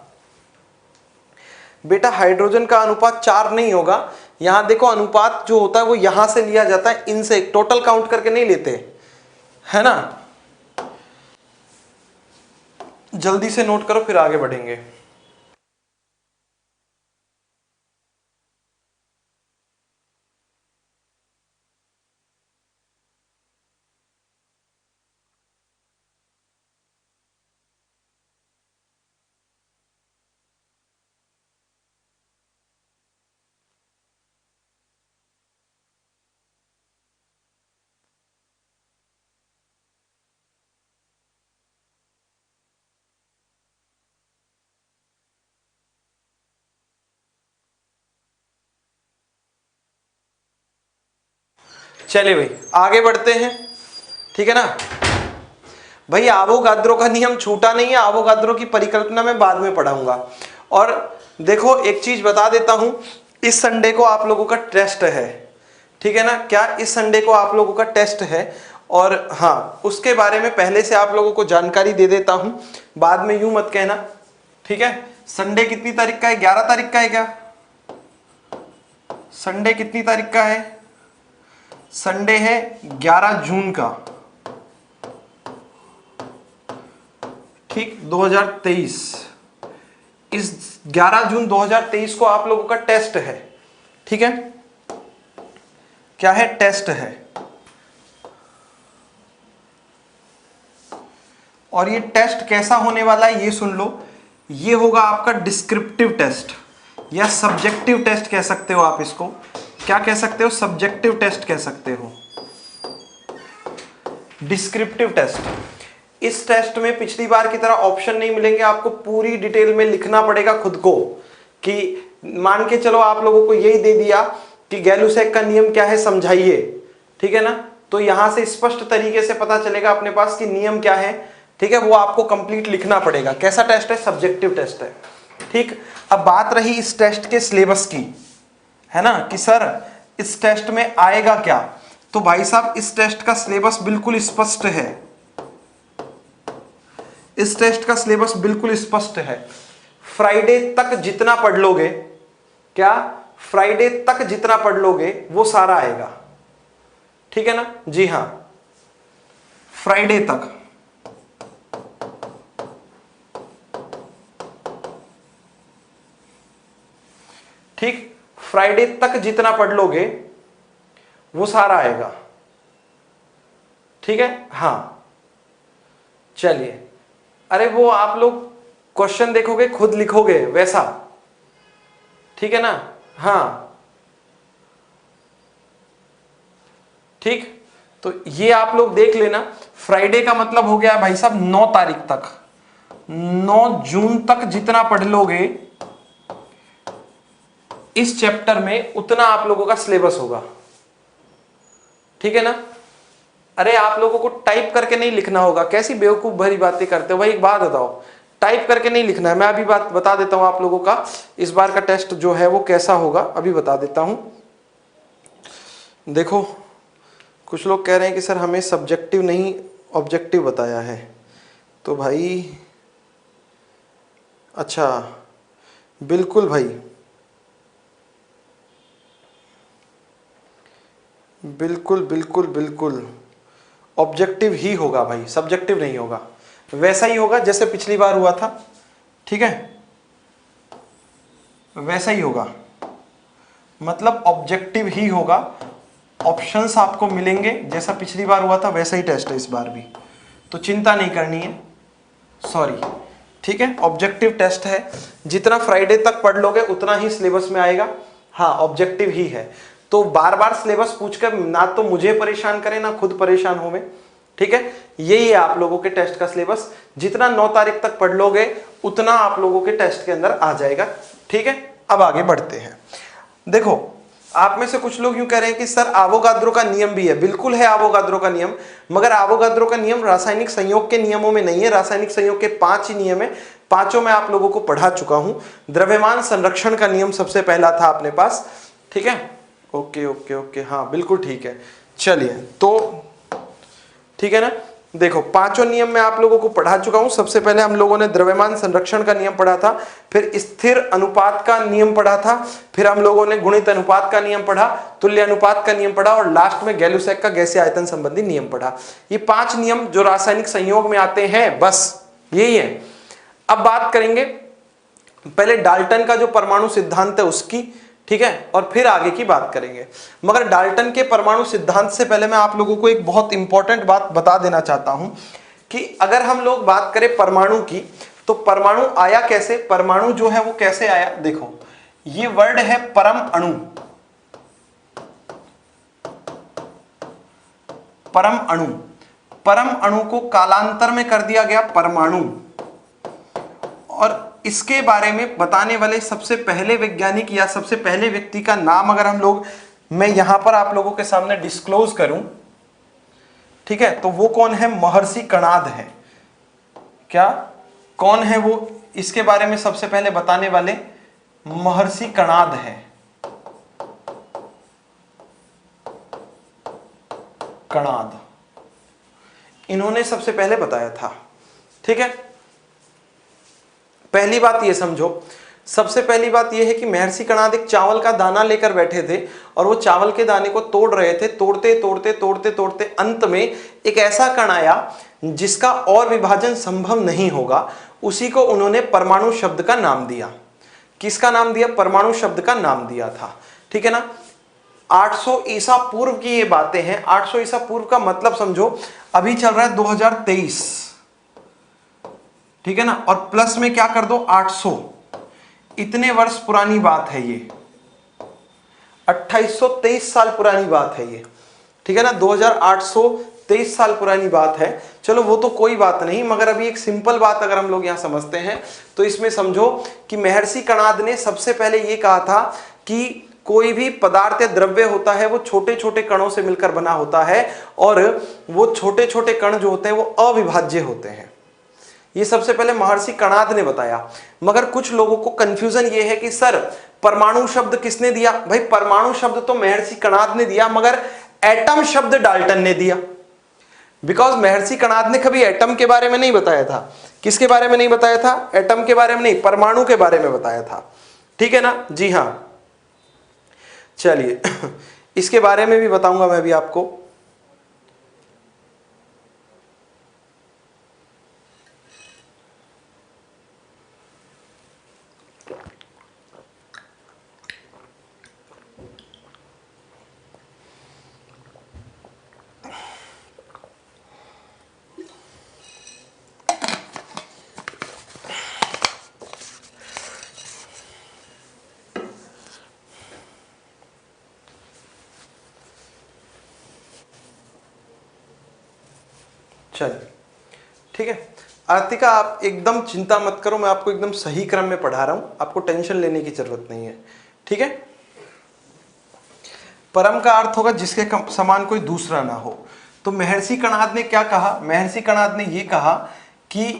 बेटा, हाइड्रोजन का अनुपात 4 नहीं होगा। यहां देखो अनुपात जो होता है वो यहां से लिया जाता है, इनसे टोटल काउंट करके नहीं लेते, है ना। जल्दी से नोट करो फिर आगे बढ़ेंगे। चलिए भाई आगे बढ़ते हैं, ठीक है ना। भाई आवोगाद्रो का नियम छूटा नहीं है, आवोगाद्रो की परिकल्पना मैं बाद में पढ़ाऊंगा। और देखो एक चीज बता देता हूं, इस संडे को आप लोगों का टेस्ट है, ठीक है ना। क्या इस संडे को आप लोगों का टेस्ट है, और हाँ उसके बारे में पहले से आप लोगों को जानकारी दे देता हूं, बाद में यूं मत कहना, ठीक है। संडे कितनी तारीख का है? 11 तारीख का है क्या? संडे कितनी तारीख का है? संडे है 11 जून का, ठीक, 2023। इस 11 जून 2023 को आप लोगों का टेस्ट है, ठीक है। क्या है? टेस्ट है। और ये टेस्ट कैसा होने वाला है ये सुन लो, ये होगा आपका डिस्क्रिप्टिव टेस्ट या सब्जेक्टिव टेस्ट कह सकते हो आप इसको। क्या कह सकते हो? सब्जेक्टिव टेस्ट कह सकते हो, डिस्क्रिप्टिव टेस्ट। इस टेस्ट में पिछली बार की तरह ऑप्शन नहीं मिलेंगे, आपको पूरी डिटेल में लिखना पड़ेगा खुद को। कि मान के चलो आप लोगों को यही दे दिया कि गैलुसेक का नियम क्या है समझाइए, ठीक है ना, तो यहां से स्पष्ट तरीके से पता चलेगा अपने पास कि नियम क्या है, ठीक है। वो आपको कंप्लीट लिखना पड़ेगा। कैसा टेस्ट है? सब्जेक्टिव टेस्ट है, ठीक। अब बात रही इस टेस्ट के सिलेबस की, है ना, कि सर इस टेस्ट में आएगा क्या। तो भाई साहब इस टेस्ट का सिलेबस बिल्कुल स्पष्ट है, इस टेस्ट का सिलेबस बिल्कुल स्पष्ट है। फ्राइडे तक जितना पढ़ लोगे, क्या फ्राइडे तक जितना पढ़ लोगे वो सारा आएगा, ठीक है ना। जी हां, फ्राइडे तक, ठीक, फ्राइडे तक जितना पढ़ लोगे वो सारा आएगा, ठीक है। हां चलिए, अरे वो आप लोग क्वेश्चन देखोगे खुद लिखोगे वैसा, ठीक है ना। हां ठीक, तो ये आप लोग देख लेना। फ्राइडे का मतलब हो गया भाई साहब 9 तारीख तक, 9 जून तक जितना पढ़ लोगे इस चैप्टर में उतना आप लोगों का सिलेबस होगा, ठीक है ना। अरे आप लोगों को टाइप करके नहीं लिखना होगा, कैसी बेवकूफ भरी बातें करते हो भाई। एक बात बताओ, टाइप करके नहीं लिखना है। मैं अभी बात बता देता हूं आप लोगों का इस बार का टेस्ट जो है वो कैसा होगा, अभी बता देता हूं। देखो कुछ लोग कह रहे हैं कि सर हमें सब्जेक्टिव नहीं ऑब्जेक्टिव बताया है, तो भाई अच्छा बिल्कुल भाई, बिल्कुल बिल्कुल बिल्कुल ऑब्जेक्टिव ही होगा भाई, सब्जेक्टिव नहीं होगा। वैसा ही होगा जैसे पिछली बार हुआ था, ठीक है, वैसा ही होगा, मतलब ऑब्जेक्टिव ही होगा। ऑप्शंस आपको मिलेंगे जैसा पिछली बार हुआ था वैसा ही टेस्ट है इस बार भी, तो चिंता नहीं करनी है, सॉरी, ठीक है। ऑब्जेक्टिव टेस्ट है, जितना फ्राइडे तक पढ़ लोगे उतना ही सिलेबस में आएगा। हाँ ऑब्जेक्टिव ही है, तो बार बार सिलेबस पूछकर ना तो मुझे परेशान करें ना खुद परेशान हो मैं, ठीक है। यही है आप लोगों के टेस्ट का सिलेबस, जितना 9 तारीख तक पढ़ लोगे उतना आप लोगों के टेस्ट के अंदर आ जाएगा, ठीक है। अब आगे बढ़ते हैं। देखो आप में से कुछ लोग यूं कह रहे हैं कि सर आवोगाद्रो का नियम भी है। बिल्कुल है आवोगाद्रो का नियम, मगर आवोगाद्रो का नियम रासायनिक संयोग के नियमों में नहीं है। रासायनिक संयोग के 5 ही नियम है, पांचों मैं आप लोगों को पढ़ा चुका हूं। द्रव्यमान संरक्षण का नियम सबसे पहला था अपने पास, ठीक है। ओके ओके ओके, हाँ बिल्कुल ठीक है। चलिए तो ठीक है ना, देखो पांचों नियम मैं आप लोगों को पढ़ा चुका हूं। सबसे पहले हम लोगों ने द्रव्यमान संरक्षण का नियम पढ़ा था, फिर स्थिर अनुपात का नियम पढ़ा था, फिर हम लोगों ने गुणित अनुपात का नियम पढ़ा, तुल्य अनुपात का नियम पढ़ा, और लास्ट में गैलुसेक का गैसीय आयतन संबंधी नियम पढ़ा। ये 5 नियम जो रासायनिक संयोग में आते हैं, बस यही है। अब बात करेंगे पहले डाल्टन का जो परमाणु सिद्धांत है उसकी, ठीक है, और फिर आगे की बात करेंगे। मगर डाल्टन के परमाणु सिद्धांत से पहले मैं आप लोगों को एक बहुत इंपॉर्टेंट बात बता देना चाहता हूं कि अगर हम लोग बात करें परमाणु की, तो परमाणु आया कैसे, परमाणु जो है वो कैसे आया। देखो ये वर्ड है परम अणु, परम अणु, परम अणु को कालांतर में कर दिया गया परमाणु। और इसके बारे में बताने वाले सबसे पहले वैज्ञानिक या सबसे पहले व्यक्ति का नाम अगर हम लोग मैं यहां पर आप लोगों के सामने डिस्क्लोज करूं, ठीक है, तो वो कौन है? महर्षि कणाद है। क्या कौन है वो इसके बारे में सबसे पहले बताने वाले? महर्षि कणाद है। कणाद, इन्होंने सबसे पहले बताया था। ठीक है, पहली बात ये समझो, सबसे पहली बात यह है कि महर्षि कणाद एक चावल का दाना लेकर बैठे थे और वो चावल के दाने को तोड़ रहे थे। तोड़ते तोड़ते तोड़ते तोड़ते अंत में एक ऐसा कण आया जिसका और विभाजन संभव नहीं होगा। उसी को उन्होंने परमाणु शब्द का नाम दिया। किसका नाम दिया? परमाणु शब्द का नाम दिया था। ठीक है ना। 800 ईसा पूर्व की ये बातें हैं। 800 ईसा पूर्व का मतलब समझो, अभी चल रहा है 2023, ठीक है ना, और प्लस में क्या कर दो 800, इतने वर्ष पुरानी बात है ये। 2823 साल पुरानी बात है ये, ठीक है ना, 2823 साल पुरानी बात है। चलो वो तो कोई बात नहीं, मगर अभी एक सिंपल बात अगर हम लोग यहां समझते हैं तो इसमें समझो कि महर्षि कणाद ने सबसे पहले ये कहा था कि कोई भी पदार्थ या द्रव्य होता है वो छोटे छोटे कणों से मिलकर बना होता है, और वो छोटे छोटे कण जो होते हैं वो अविभाज्य होते हैं। ये सबसे पहले महर्षि कणाद ने बताया। मगर कुछ लोगों को कंफ्यूजन ये है कि सर परमाणु शब्द किसने दिया? भाई परमाणु शब्द तो महर्षि कणाद ने दिया, मगर एटम शब्द डाल्टन ने दिया। बिकॉज महर्षि कणाद ने कभी एटम के बारे में नहीं बताया था। किसके बारे में नहीं बताया था? एटम के बारे में नहीं, परमाणु के बारे में बताया था। ठीक है ना। जी हां, चलिए इसके बारे में भी बताऊंगा मैं भी आपको। चलिए ठीक है। आरतिका आप एकदम चिंता मत करो, मैं आपको एकदम सही क्रम में पढ़ा रहा हूं, आपको टेंशन लेने की जरूरत नहीं है। ठीक है। परम का अर्थ होगा जिसके समान कोई दूसरा ना हो। तो महर्षि कणाद ने क्या कहा? महर्षि कणाद ने यह कहा कि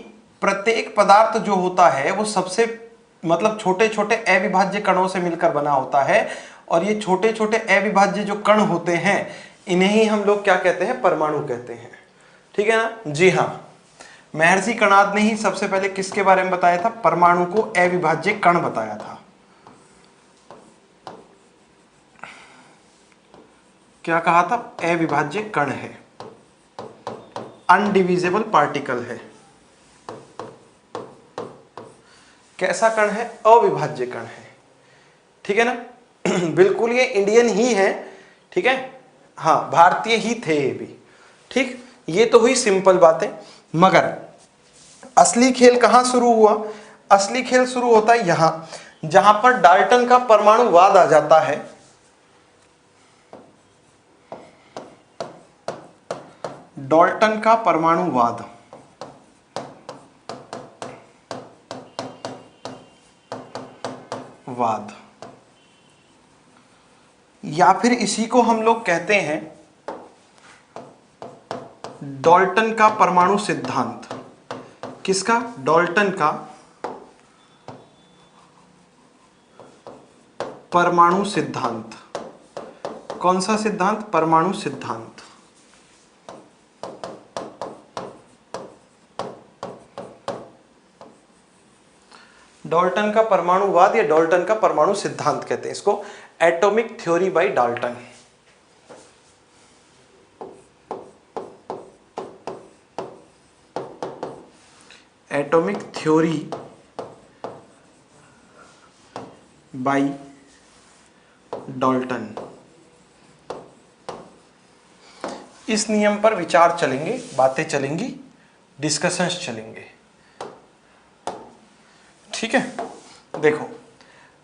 प्रत्येक पदार्थ जो होता है वो सबसे मतलब छोटे छोटे अविभाज्य कणों से मिलकर बना होता है, और ये छोटे छोटे अविभाज्य जो कण होते हैं इन्हें ही हम लोग क्या कहते हैं? परमाणु कहते हैं। ठीक है ना। जी हाँ, महर्षि कणाद ने ही सबसे पहले किसके बारे में बताया था? परमाणु को अविभाज्य कण बताया था। क्या कहा था? अविभाज्य कण है, अनडिविजिबल पार्टिकल है। कैसा कण है? अविभाज्य कण है। ठीक है ना। बिल्कुल ये इंडियन ही है। ठीक है, हाँ भारतीय ही थे ये भी। ठीक, ये तो हुई सिंपल बातें। मगर असली खेल कहां शुरू हुआ? असली खेल शुरू होता है यहां, जहां पर डाल्टन का परमाणुवाद आ जाता है। डाल्टन का परमाणुवाद, या फिर इसी को हम लोग कहते हैं डाल्टन का परमाणु सिद्धांत। किसका? डाल्टन का परमाणु सिद्धांत। कौन सा सिद्धांत? परमाणु सिद्धांत। डाल्टन का परमाणुवाद या डाल्टन का परमाणु सिद्धांत कहते हैं इसको, atomic theory by Dalton. Atomic theory by Dalton. इस नियम पर विचार चलेंगे, बातें चलेंगी, डिस्कशंस चलेंगे। ठीक है। देखो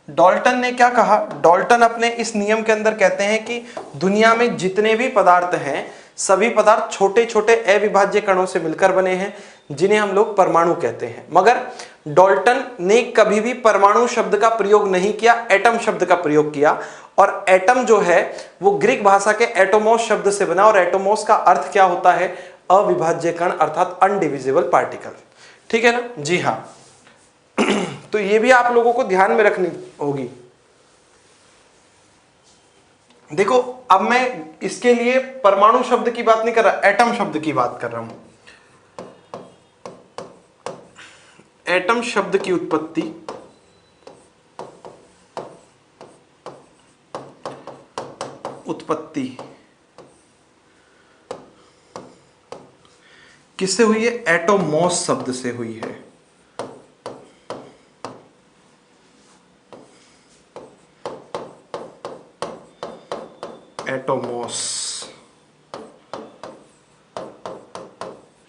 डाल्टन ने क्या कहा? डाल्टन अपने इस नियम के अंदर कहते हैं कि दुनिया में जितने भी पदार्थ हैं सभी पदार्थ छोटे छोटे अविभाज्य कणों से मिलकर बने हैं। जिन्हें हम लोग परमाणु कहते हैं। मगर डाल्टन ने कभी भी परमाणु शब्द का प्रयोग नहीं किया, एटम शब्द का प्रयोग किया। और एटम जो है वो ग्रीक भाषा के एटोमोस शब्द से बना, और एटोमोस का अर्थ क्या होता है? अविभाज्य कण, अर्थात अनडिविजिबल पार्टिकल। ठीक है ना? जी हाँ। तो ये भी आप लोगों को ध्यान में रखनी होगी। देखो, अब मैं इसके लिए परमाणु शब्द की बात नहीं कर रहा, एटम शब्द की बात कर रहा हूं। एटम शब्द की उत्पत्ति किससे हुई है? एटोमोस शब्द से हुई है। एटोमोस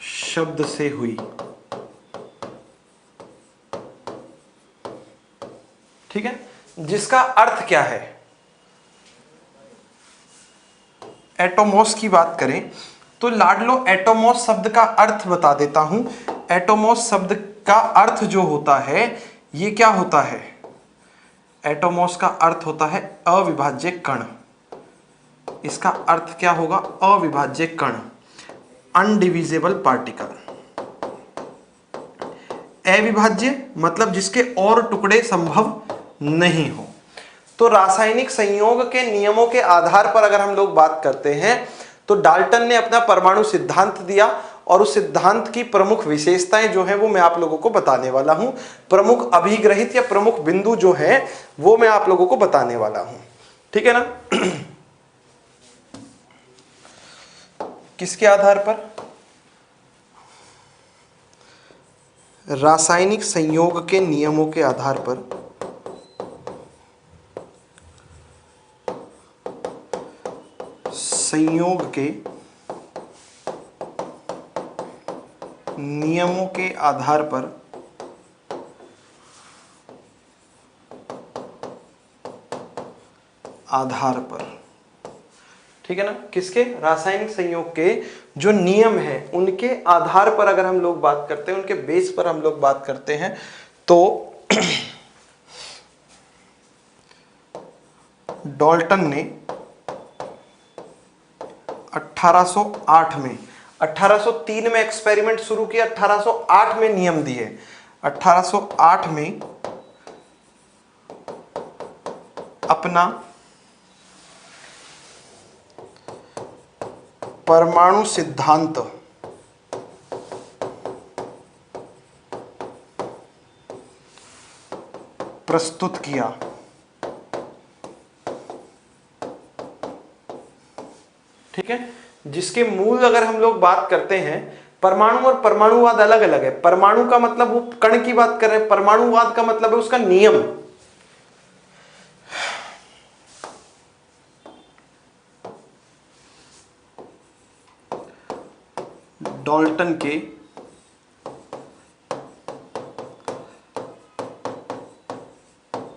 शब्द से हुई। ठीक है, जिसका अर्थ क्या है? एटोमोस की बात करें तो लाडलो एटोमोस शब्द का अर्थ बता देता हूं। एटोमोस शब्द का अर्थ जो होता है, ये क्या होता है? एटोमोस का अर्थ होता है अविभाज्य कण। इसका अर्थ क्या होगा? अविभाज्य कण, अनडिविजिबल पार्टिकल। अविभाज्य मतलब जिसके और टुकड़े संभव नहीं हो। तो रासायनिक संयोग के नियमों के आधार पर अगर हम लोग बात करते हैं तो डाल्टन ने अपना परमाणु सिद्धांत दिया, और उस सिद्धांत की प्रमुख विशेषताएं जो हैं वो मैं आप लोगों को बताने वाला हूं। प्रमुख अभिग्रहित या प्रमुख बिंदु जो हैं वो मैं आप लोगों को बताने वाला हूं। ठीक है ना? किसके आधार पर? रासायनिक संयोग के नियमों के आधार पर संयोग के नियमों के आधार पर ठीक है ना? किसके? रासायनिक संयोग के जो नियम हैं उनके आधार पर अगर हम लोग बात करते हैं, उनके बेस पर हम लोग बात करते हैं, तो डाल्टन ने 1808 में, 1803 में एक्सपेरिमेंट शुरू किया, 1808 में नियम दिए। 1808 में अपना परमाणु सिद्धांत प्रस्तुत किया। ठीक है, जिसके मूल अगर हम लोग बात करते हैं, परमाणु और परमाणुवाद अलग अलग है। परमाणु का मतलब वो कण की बात कर रहे हैं, परमाणुवाद का मतलब है उसका नियम। डाल्टन के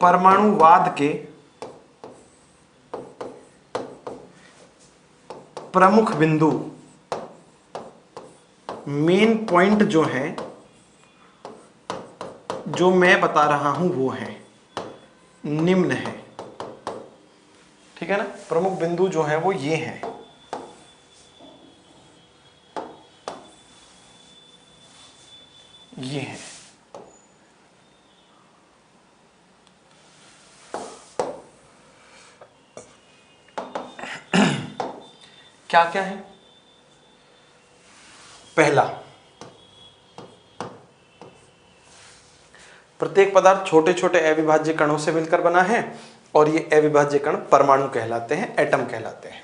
परमाणुवाद के प्रमुख बिंदु, मेन पॉइंट जो है, जो मैं बता रहा हूं वो है निम्न है। ठीक है ना? प्रमुख बिंदु जो है वो ये है। ये है क्या क्या है? पहला, प्रत्येक पदार्थ छोटे छोटे अविभाज्य कणों से मिलकर बना है, और ये अविभाज्य कण परमाणु कहलाते हैं, एटम कहलाते हैं।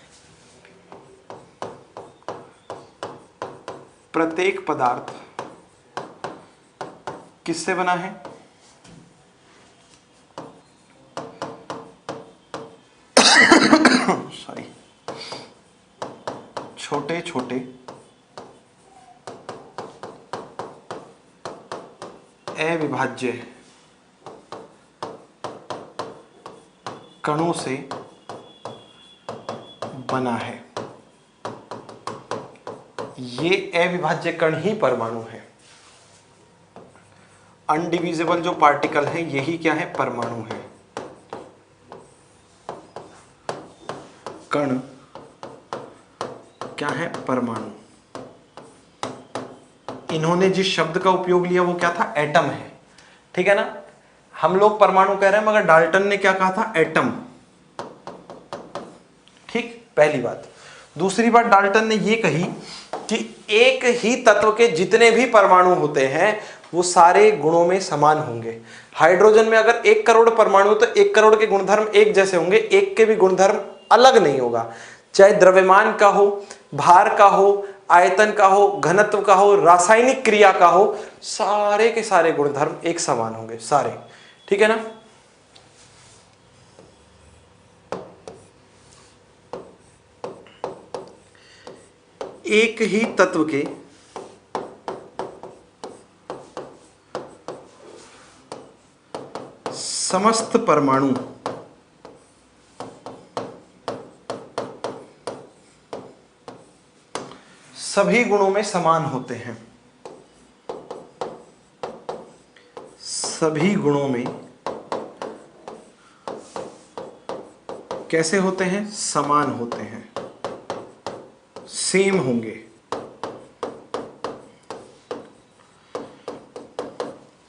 प्रत्येक पदार्थ किससे बना है? सॉरी, छोटे छोटे अविभाज्य कणों से बना है। ये अविभाज्य कण ही परमाणु है। अनडिविजिबल जो पार्टिकल है यही क्या है, परमाणु है। कण क्या है, परमाणु। इन्होंने जिस शब्द का उपयोग लिया वो क्या था, एटम है, ठीक है ना। हम लोग परमाणु कह रहे हैं मगर डाल्टन ने क्या कहा था, एटम। ठीक, पहली बात। दूसरी बात डाल्टन ने ये कही कि एक ही तत्व के जितने भी परमाणु होते हैं वो सारे गुणों में समान होंगे। हाइड्रोजन में अगर 1 करोड़ परमाणु तो 1 करोड़ के गुणधर्म एक जैसे होंगे, एक के भी गुणधर्म अलग नहीं होगा। चाहे द्रव्यमान का हो, भार का हो, आयतन का हो, घनत्व का हो, रासायनिक क्रिया का हो, सारे के सारे गुणधर्म एक समान होंगे, सारे, ठीक है ना। एक ही तत्व के समस्त परमाणु सभी गुणों में समान होते हैं, सभी गुणों में कैसे होते हैं, समान होते हैं, सेम होंगे।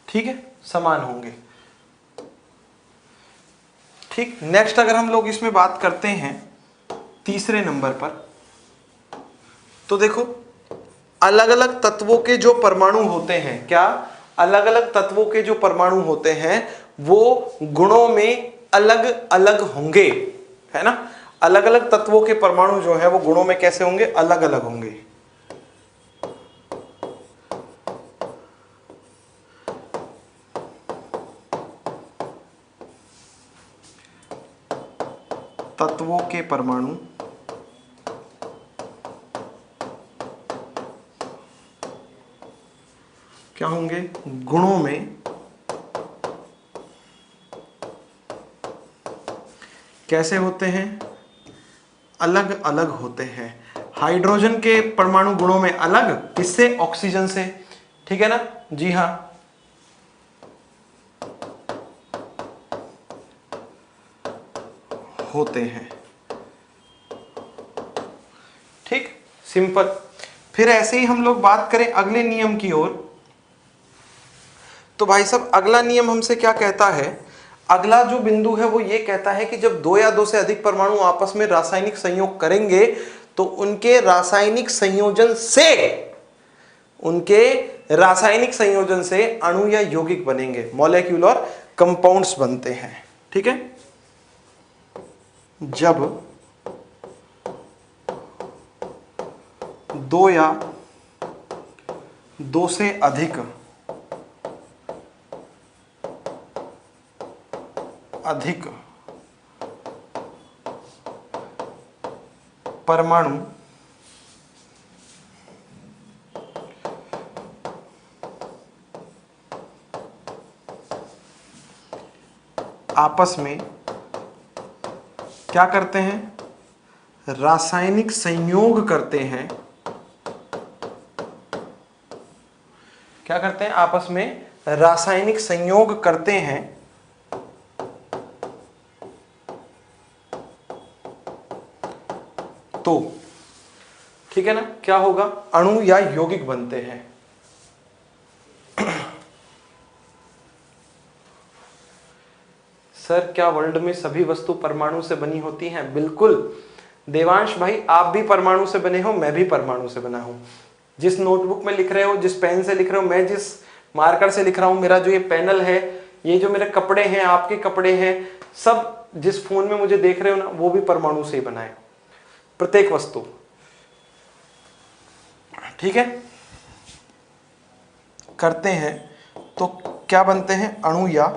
ठीक है, समान होंगे। ठीक, नेक्स्ट अगर हम लोग इसमें बात करते हैं तीसरे नंबर पर, तो देखो अलग अलग तत्वों के जो परमाणु होते हैं, क्या अलग अलग तत्वों के जो परमाणु होते हैं वो गुणों में अलग अलग होंगे, है ना। अलग अलग तत्वों के परमाणु जो है वो गुणों में कैसे होंगे, अलग अलग होंगे। तत्वों के परमाणु क्या होंगे, गुणों में कैसे होते हैं, अलग अलग होते हैं। हाइड्रोजन के परमाणु गुणों में अलग, किससे, ऑक्सीजन से, ठीक है ना। जी हां, होते हैं। ठीक, सिंपल। फिर ऐसे ही हम लोग बात करें अगले नियम की ओर, तो भाई साहब अगला नियम हमसे क्या कहता है, अगला जो बिंदु है वो ये कहता है कि जब दो या दो से अधिक परमाणु आपस में रासायनिक संयोग करेंगे तो उनके रासायनिक संयोजन से अणु या यौगिक बनेंगे, मॉलिक्यूल और कंपाउंड्स बनते हैं। ठीक है, जब दो या दो से अधिक परमाणु आपस में क्या करते हैं, रासायनिक संयोग करते हैं। क्या करते हैं, आपस में रासायनिक संयोग करते हैं, तो ठीक है ना, क्या होगा, अणु या यौगिक बनते हैं। सर क्या वर्ल्ड में सभी वस्तु परमाणु से बनी होती हैं? बिल्कुल देवांश भाई, आप भी परमाणु से बने हो, मैं भी परमाणु से बना हूं। जिस नोटबुक में लिख रहे हो, जिस पेन से लिख रहे हो, मैं जिस मार्कर से लिख रहा हूं, मेरा जो ये पैनल है, ये जो मेरे कपड़े हैं, आपके कपड़े हैं, सब जिस फोन में मुझे देख रहे हो ना, वो भी परमाणु से ही बना है, प्रत्येक वस्तु। ठीक है, करते हैं तो क्या बनते हैं, अणु या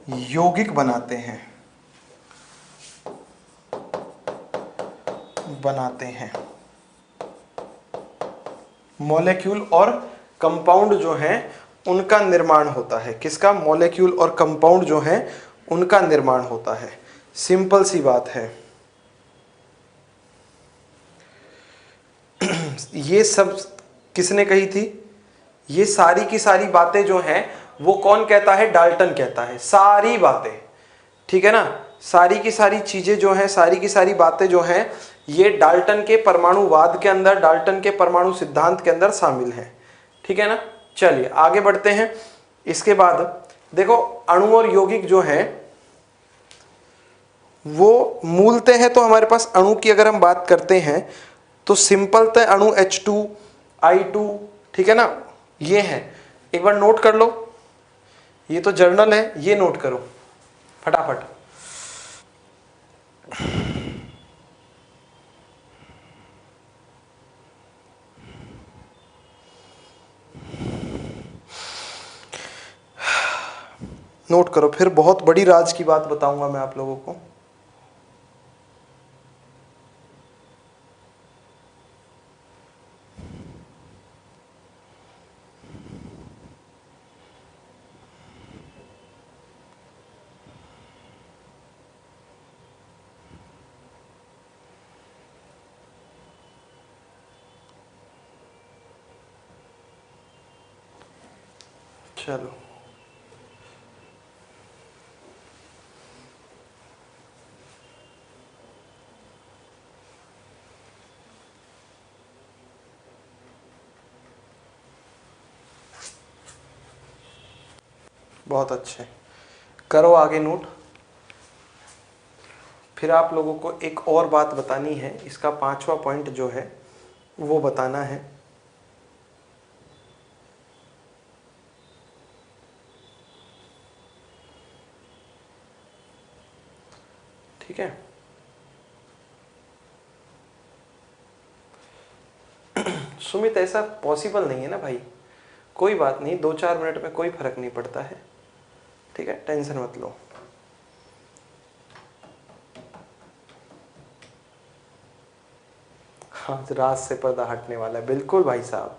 यौगिक बनाते हैं। मॉलिक्यूल और कंपाउंड जो है उनका निर्माण होता है। किसका, मॉलिक्यूल और कंपाउंड जो है उनका निर्माण होता है। सिंपल सी बात है। ये सब किसने कही थी? ये सारी की सारी बातें जो हैं वो कौन कहता है? डाल्टन कहता है। सारी बातें, ठीक है ना, सारी की सारी चीजें जो हैं, सारी की सारी बातें जो हैं, ये डाल्टन के परमाणुवाद के अंदर, डाल्टन के परमाणु सिद्धांत के अंदर शामिल है। ठीक है ना। चलिए आगे बढ़ते हैं। इसके बाद देखो अणु और यौगिक जो है वो मूलतः है, तो हमारे पास अणु की अगर हम बात करते हैं तो सिंपलतः अणु H2I2, ठीक है ना, ये है। एक बार नोट कर लो, ये तो जर्नल है, ये नोट करो फटाफट। नोट करो, फिर बहुत बड़ी राज की बात बताऊंगा मैं आप लोगों को। चलो बहुत अच्छे, करो आगे नोट। फिर आप लोगों को एक और बात बतानी है, इसका 5वां पॉइंट जो है वो बताना है। ठीक है, सुमित ऐसा पॉसिबल नहीं है ना भाई, कोई बात नहीं, 2-4 मिनट में कोई फर्क नहीं पड़ता है। ठीक है, टेंशन मत लो। आज राज से पर्दा हटने वाला है, बिल्कुल भाई साहब,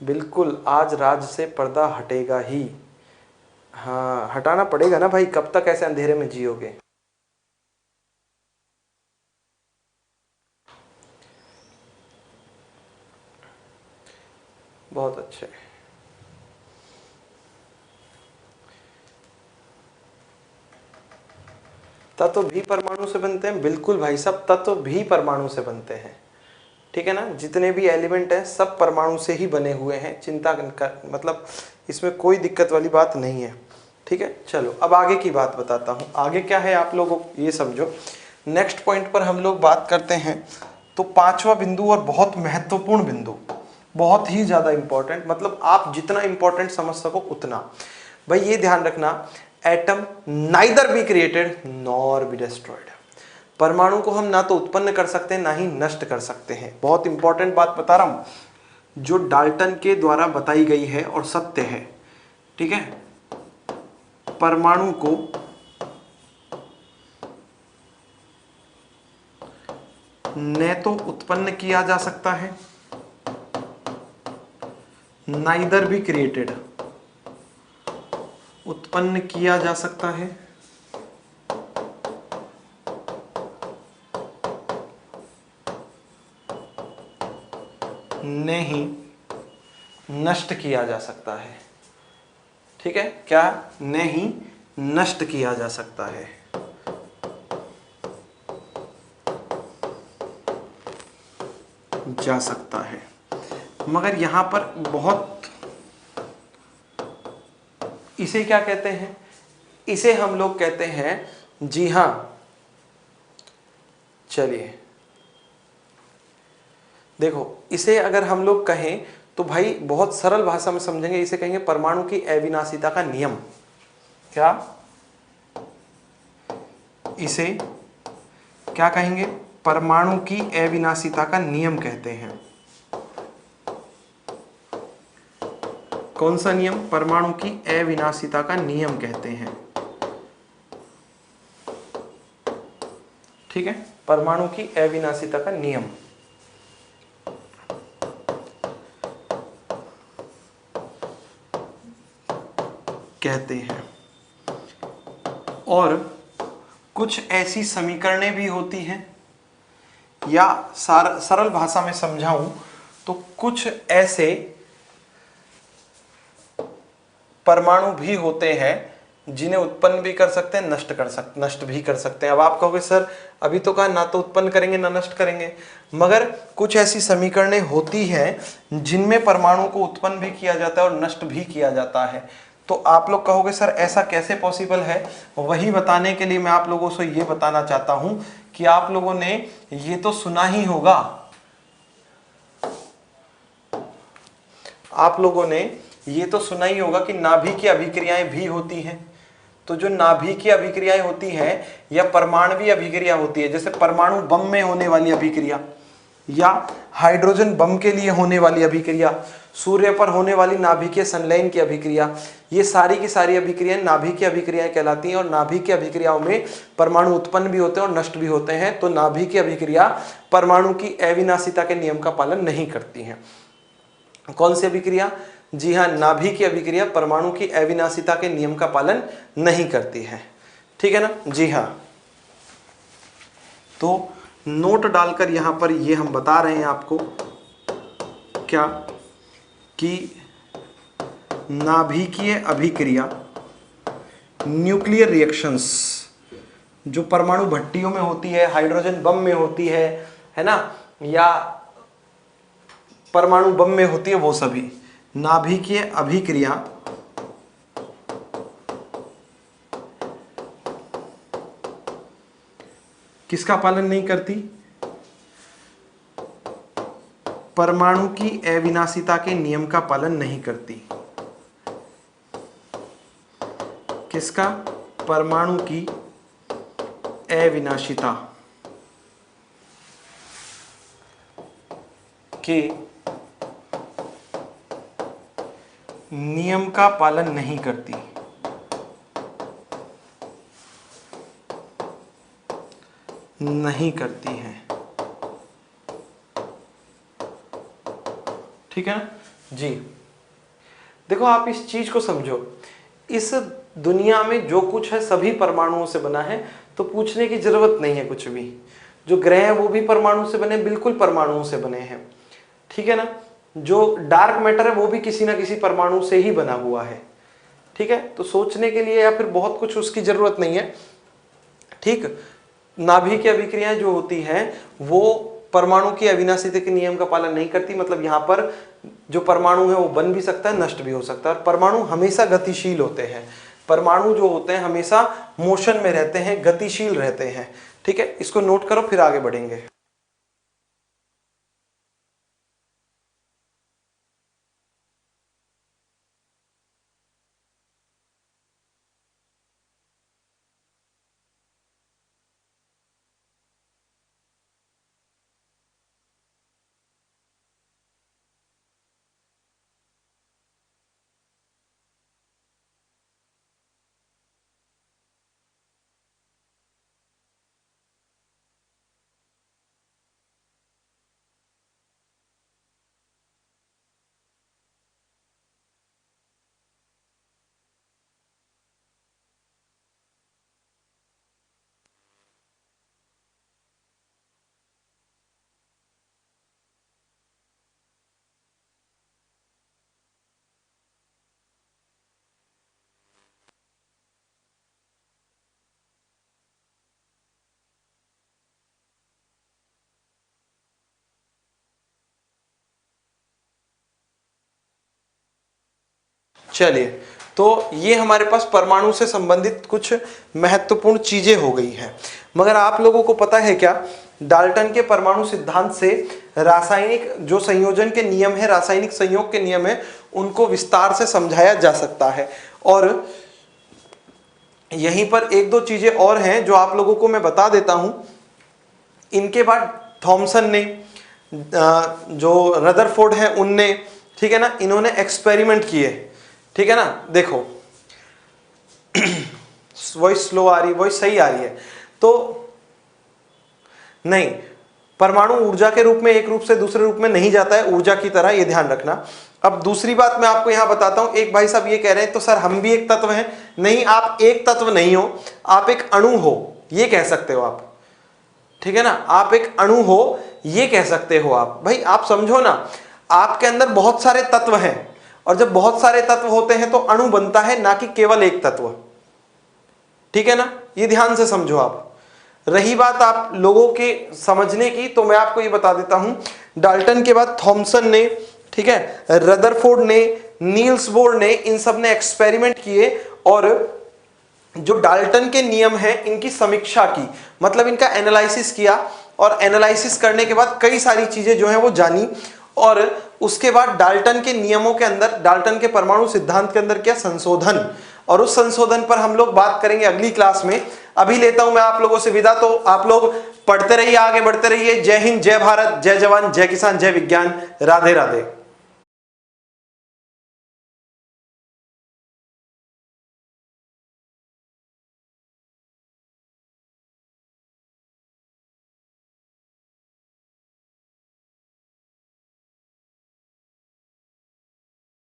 बिल्कुल आज राज से पर्दा हटेगा ही। हाँ हटाना पड़ेगा ना भाई, कब तक ऐसे अंधेरे में जियोगे। बहुत अच्छे। तत्व भी परमाणु से बनते हैं, बिल्कुल भाई साहब, तत्व भी परमाणु से बनते हैं। ठीक है ना, जितने भी एलिमेंट हैं सब परमाणु से ही बने हुए हैं, चिंता कर, मतलब इसमें कोई दिक्कत वाली बात नहीं है। ठीक है, चलो अब आगे की बात बताता हूँ। आगे क्या है आप लोगों ये समझो। नेक्स्ट पॉइंट पर हम लोग बात करते हैं, तो 5वां बिंदु और बहुत महत्वपूर्ण बिंदु, बहुत ही ज़्यादा इंपॉर्टेंट, मतलब आप जितना इंपॉर्टेंट समझ सको उतना। भाई ये ध्यान रखना, atom neither be created nor be destroyed. परमाणु को हम ना तो उत्पन्न कर सकते हैं ना ही नष्ट कर सकते हैं। बहुत इंपॉर्टेंट बात बता रहा हूं जो डाल्टन के द्वारा बताई गई है और सत्य है। ठीक है, परमाणु को न तो उत्पन्न किया जा सकता है, नाइदर बी क्रिएटेड, उत्पन्न किया जा सकता है, नहीं नष्ट किया जा सकता है। ठीक है, क्या नहीं नष्ट किया जा सकता है। जा सकता है, मगर यहां पर बहुत, इसे क्या कहते हैं? इसे हम लोग कहते हैं, जी हां, चलिए देखो, इसे अगर हम लोग कहें तो भाई बहुत सरल भाषा में समझेंगे, इसे कहेंगे परमाणु की अविनाशिता का नियम। क्या इसे क्या कहेंगे? परमाणु की अविनाशिता का नियम कहते हैं। कौन सा नियम? परमाणु की अविनाशिता का नियम कहते हैं। ठीक है, परमाणु की अविनाशिता का नियम कहते हैं। और कुछ ऐसी समीकरणें भी होती हैं, या सरल भाषा में समझाऊं तो कुछ ऐसे परमाणु भी होते हैं जिन्हें उत्पन्न भी कर सकते हैं, नष्ट भी कर सकते हैं। अब आप कहोगे सर अभी तो कहा ना तो उत्पन्न करेंगे ना नष्ट करेंगे, मगर कुछ ऐसी समीकरणें होती हैं जिनमें परमाणु को उत्पन्न भी किया जाता है और नष्ट भी किया जाता है। तो आप लोग कहोगे सर ऐसा कैसे पॉसिबल है, वही बताने के लिए मैं आप लोगों से ये बताना चाहता हूं कि आप लोगों ने ये तो सुना ही होगा, आप लोगों ने ये तो सुना ही होगा कि नाभिकीय अभिक्रियाएं भी होती हैं। तो जो नाभिकीय अभिक्रियाएं होती हैं या परमाणुवीय अभिक्रिया होती है, जैसे परमाणु बम में होने वाली अभिक्रिया या हाइड्रोजन बम के लिए होने वाली अभिक्रिया, सूर्य पर होने वाली नाभिकीय संलयन की अभिक्रिया, ये सारी की सारी अभिक्रियाएं नाभिकीय अभिक्रियाएं कहलाती हैं। और नाभिकीय अभिक्रियाओं में परमाणु उत्पन्न भी होते हैं और नष्ट भी होते हैं। तो नाभिकीय अभिक्रिया परमाणु की अविनाशिता के नियम का पालन नहीं करती हैं। कौन सी अभिक्रिया? जी हाँ, नाभिकीय अभिक्रिया परमाणु की अविनाशिता के नियम का पालन नहीं करती है। ठीक है ना? जी हाँ। तो नोट डालकर यहां पर ये हम बता रहे हैं आपको क्या कि नाभिकीय अभिक्रिया, न्यूक्लियर रिएक्शंस जो परमाणु भट्टियों में होती है, हाइड्रोजन बम में होती है ना, या परमाणु बम में होती है, वो सभी नाभिकीय अभिक्रिया किसका पालन नहीं करती? परमाणु की अविनाशिता के नियम का पालन नहीं करती। किसका? परमाणु की अविनाशिता के नियम का पालन नहीं करती। नहीं करती है। ठीक है ना जी? देखो आप इस चीज को समझो, इस दुनिया में जो कुछ है सभी परमाणुओं से बना है, तो पूछने की जरूरत नहीं है कुछ भी। जो ग्रह है वो भी परमाणु से बने, बिल्कुल परमाणुओं से बने हैं। ठीक है ना? जो डार्क मैटर है वो भी किसी ना किसी परमाणु से ही बना हुआ है। ठीक है? तो सोचने के लिए या फिर बहुत कुछ उसकी जरूरत नहीं है। ठीक, नाभिकीय अभिक्रियाएं जो होती हैं वो परमाणु की अविनाशिता के नियम का पालन नहीं करती। मतलब यहाँ पर जो परमाणु है वो बन भी सकता है, नष्ट भी हो सकता है। और परमाणु हमेशा गतिशील होते हैं। परमाणु जो होते हैं हमेशा मोशन में रहते हैं, गतिशील रहते हैं। ठीक है? इसको नोट करो, फिर आगे बढ़ेंगे। चलिए, तो ये हमारे पास परमाणु से संबंधित कुछ महत्वपूर्ण चीजें हो गई हैं। मगर आप लोगों को पता है क्या, डाल्टन के परमाणु सिद्धांत से रासायनिक जो संयोजन के नियम है, रासायनिक संयोग के नियम है, उनको विस्तार से समझाया जा सकता है। और यहीं पर एक दो चीजें और हैं जो आप लोगों को मैं बता देता हूं। इनके बाद थॉमसन ने, जो रदरफोर्ड है उनने, ठीक है ना, इन्होंने एक्सपेरिमेंट किए। ठीक है ना? देखो वॉइस स्लो आ रही, वॉइस सही आ रही है तो नहीं, परमाणु ऊर्जा के रूप में एक रूप से दूसरे रूप में नहीं जाता है, ऊर्जा की तरह, ये ध्यान रखना। अब दूसरी बात मैं आपको यहां बताता हूं। एक भाई साहब ये कह रहे हैं तो सर हम भी एक तत्व हैं। नहीं, आप एक तत्व नहीं हो, आप एक अणु हो, ये कह सकते हो आप। ठीक है ना? आप एक अणु हो, ये कह सकते हो आप। भाई आप समझो ना, आपके अंदर बहुत सारे तत्व हैं, और जब बहुत सारे तत्व होते हैं तो अणु बनता है, ना कि केवल एक तत्व। ठीक है ना, ये ध्यान से समझो आप। रही बात आप लोगों के समझने की, तो मैं आपको ये बता देता हूं, डाल्टन के बाद थॉमसन ने, ठीक है, रदरफोर्ड ने, नील्स बोर ने, इन सब ने एक्सपेरिमेंट किए और जो डाल्टन के नियम हैं इनकी समीक्षा की, मतलब इनका एनालिसिस किया, और एनालिसिस करने के बाद कई सारी चीजें जो हैं वो जानी, और उसके बाद डाल्टन के नियमों के अंदर, डाल्टन के परमाणु सिद्धांत के अंदर किया संशोधन, और उस संशोधन पर हम लोग बात करेंगे अगली क्लास में। अभी लेता हूं मैं आप लोगों से विदा, तो आप लोग पढ़ते रहिए, आगे बढ़ते रहिए। जय हिंद, जय भारत, जय जवान, जय किसान, जय विज्ञान, राधे राधे।